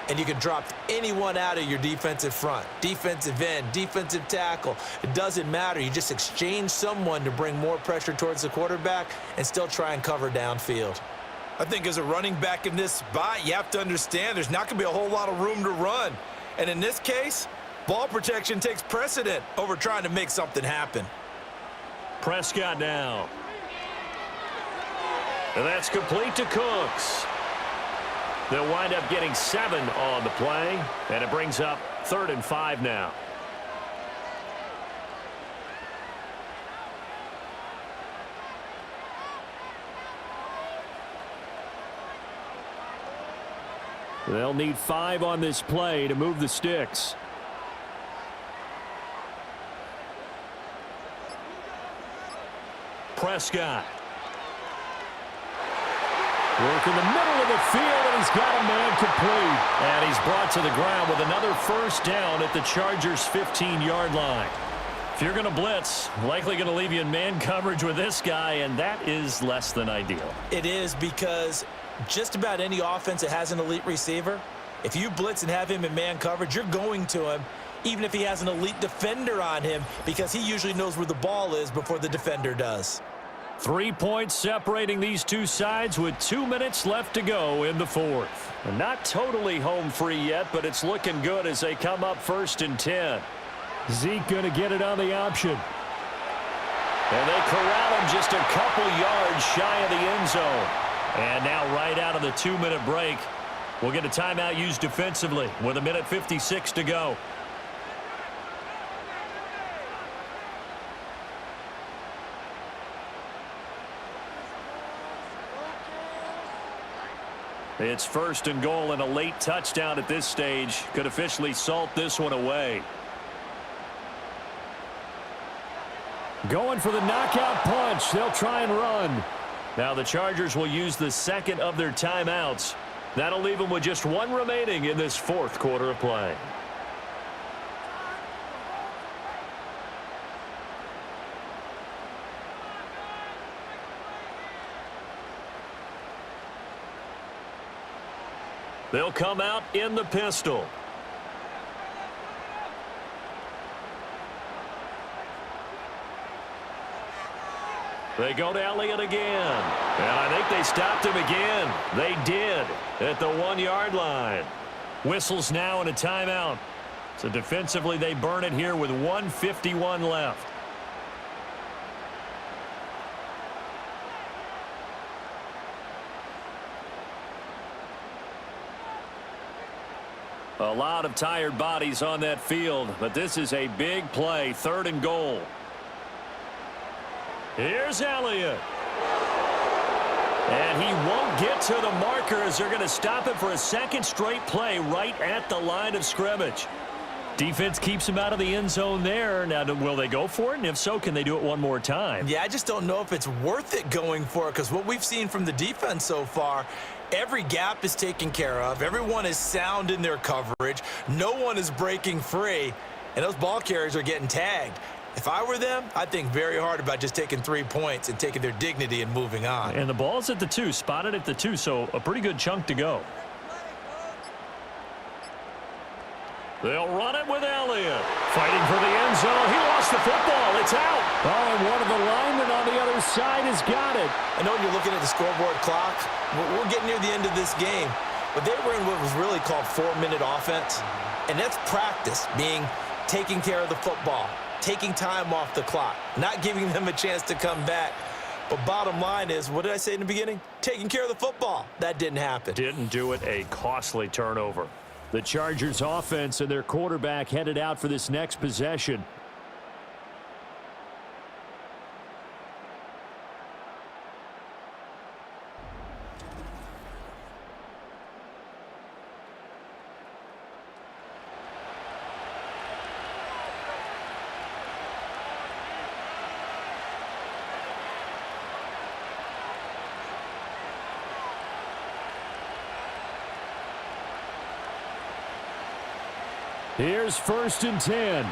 And you can drop anyone out of your defensive front, defensive end, defensive tackle. It doesn't matter. You just exchange someone to bring more pressure towards the quarterback and still try and cover downfield. I think as a running back in this spot, you have to understand there's not going to be a whole lot of room to run. And in this case, ball protection takes precedent over trying to make something happen. Prescott now. And that's complete to Cooks. They'll wind up getting 7 on the play, and it brings up 3rd and 5 now. They'll need 5 on this play to move the sticks. Prescott. Work in the middle of the field, and he's got a man complete. And he's brought to the ground with another first down at the Chargers' 15-yard line. If you're going to blitz, likely going to leave you in man coverage with this guy, and that is less than ideal. It is because just about any offense that has an elite receiver, if you blitz and have him in man coverage, you're going to him, even if he has an elite defender on him, because he usually knows where the ball is before the defender does. 3 points separating these two sides with 2 minutes left to go in the fourth. And not totally home free yet, but it's looking good as they come up 1st and 10. Zeke going to get it on the option. And they corral him just a couple yards shy of the end zone. And now right out of the 2-minute break, we'll get a timeout used defensively with 1:56 to go. It's 1st and goal, and a late touchdown at this stage could officially salt this one away. Going for the knockout punch. They'll try and run. Now the Chargers will use the second of their timeouts. That'll leave them with just one remaining in this fourth quarter of play. They'll come out in the pistol. They go to Elliott again. And I think they stopped him again. They did at the 1-yard line. Whistles now and a timeout. So defensively they burn it here with 1:51 left. A lot of tired bodies on that field, but this is a big play, 3rd and goal. Here's Elliott. And he won't get to the marker as they're going to stop it for a second straight play right at the line of scrimmage. Defense keeps him out of the end zone there. Now, will they go for it? And if so, can they do it one more time? Yeah, I just don't know if it's worth it going for it, because what we've seen from the defense so far, every gap is taken care of. Everyone is sound in their coverage. No one is breaking free, and those ball carriers are getting tagged. If I were them, I'd think very hard about just taking 3 points and taking their dignity and moving on. And the ball's at the 2, spotted at the 2, so a pretty good chunk to go. They'll run it with Elliott. Fighting for the end zone. He lost the football. It's out. Oh, and one of the linemen on the other side has got it. I know when you're looking at the scoreboard clock, we're getting near the end of this game, but they were in what was really called 4-minute offense, and that's practice, being taking care of the football, taking time off the clock, not giving them a chance to come back. But bottom line is, what did I say in the beginning? Taking care of the football. That didn't happen. Didn't do it. A costly turnover. The Chargers offense and their quarterback headed out for this next possession. Here's 1st and 10.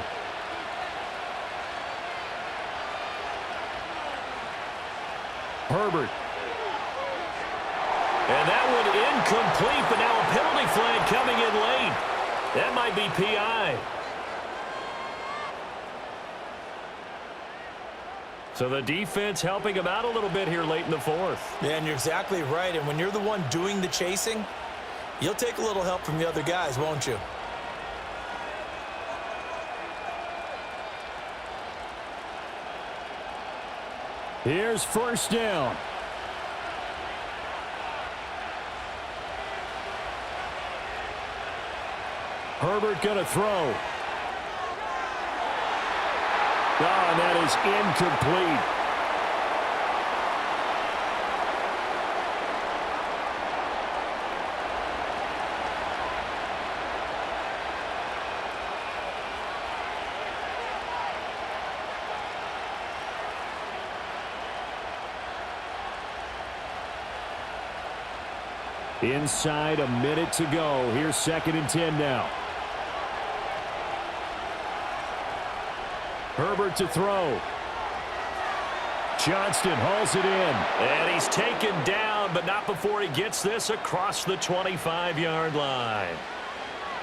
Herbert. And that one incomplete, but now a penalty flag coming in late. That might be PI. So the defense helping him out a little bit here late in the 4th. Yeah, and you're exactly right. And when you're the one doing the chasing, you'll take a little help from the other guys, won't you? Here's 1st down. Herbert going to throw. Oh, and that is incomplete. Inside a minute to go. Here's 2nd and 10 now. Herbert to throw. Johnston hauls it in. And he's taken down, but not before he gets this across the 25-yard line.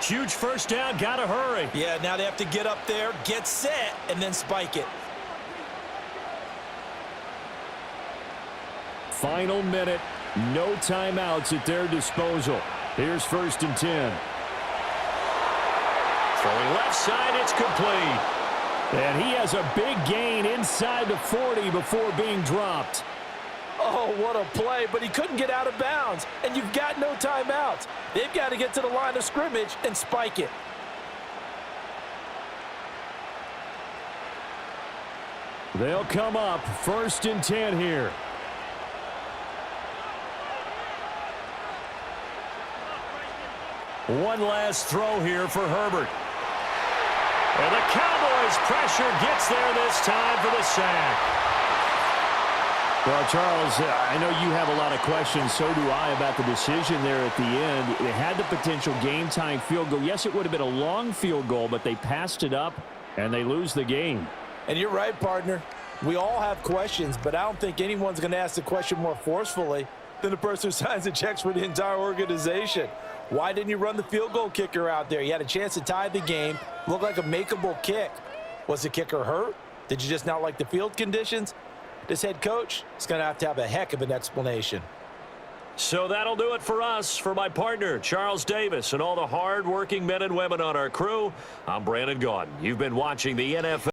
Huge 1st down. Got to hurry. Yeah, now they have to get up there, get set, and then spike it. Final minute. No timeouts at their disposal. Here's 1st and 10. Throwing left side, it's complete. And he has a big gain inside the 40 before being dropped. Oh, what a play, but he couldn't get out of bounds. And you've got no timeouts. They've got to get to the line of scrimmage and spike it. They'll come up 1st and 10 here. One last throw here for Herbert. And the Cowboys pressure gets there this time for the sack. Well, Charles, I know you have a lot of questions. So do I about the decision there at the end. They had the potential game-tying field goal. Yes, it would have been a long field goal, but they passed it up, and they lose the game. And you're right, partner. We all have questions, but I don't think anyone's going to ask the question more forcefully than the person who signs the checks for the entire organization. Why didn't you run the field goal kicker out there? You had a chance to tie the game. Looked like a makeable kick. Was the kicker hurt? Did you just not like the field conditions? This head coach is going to have a heck of an explanation. So that'll do it for us. For my partner, Charles Davis, and all the hard-working men and women on our crew, I'm Brandon Gaudin. You've been watching the NFL.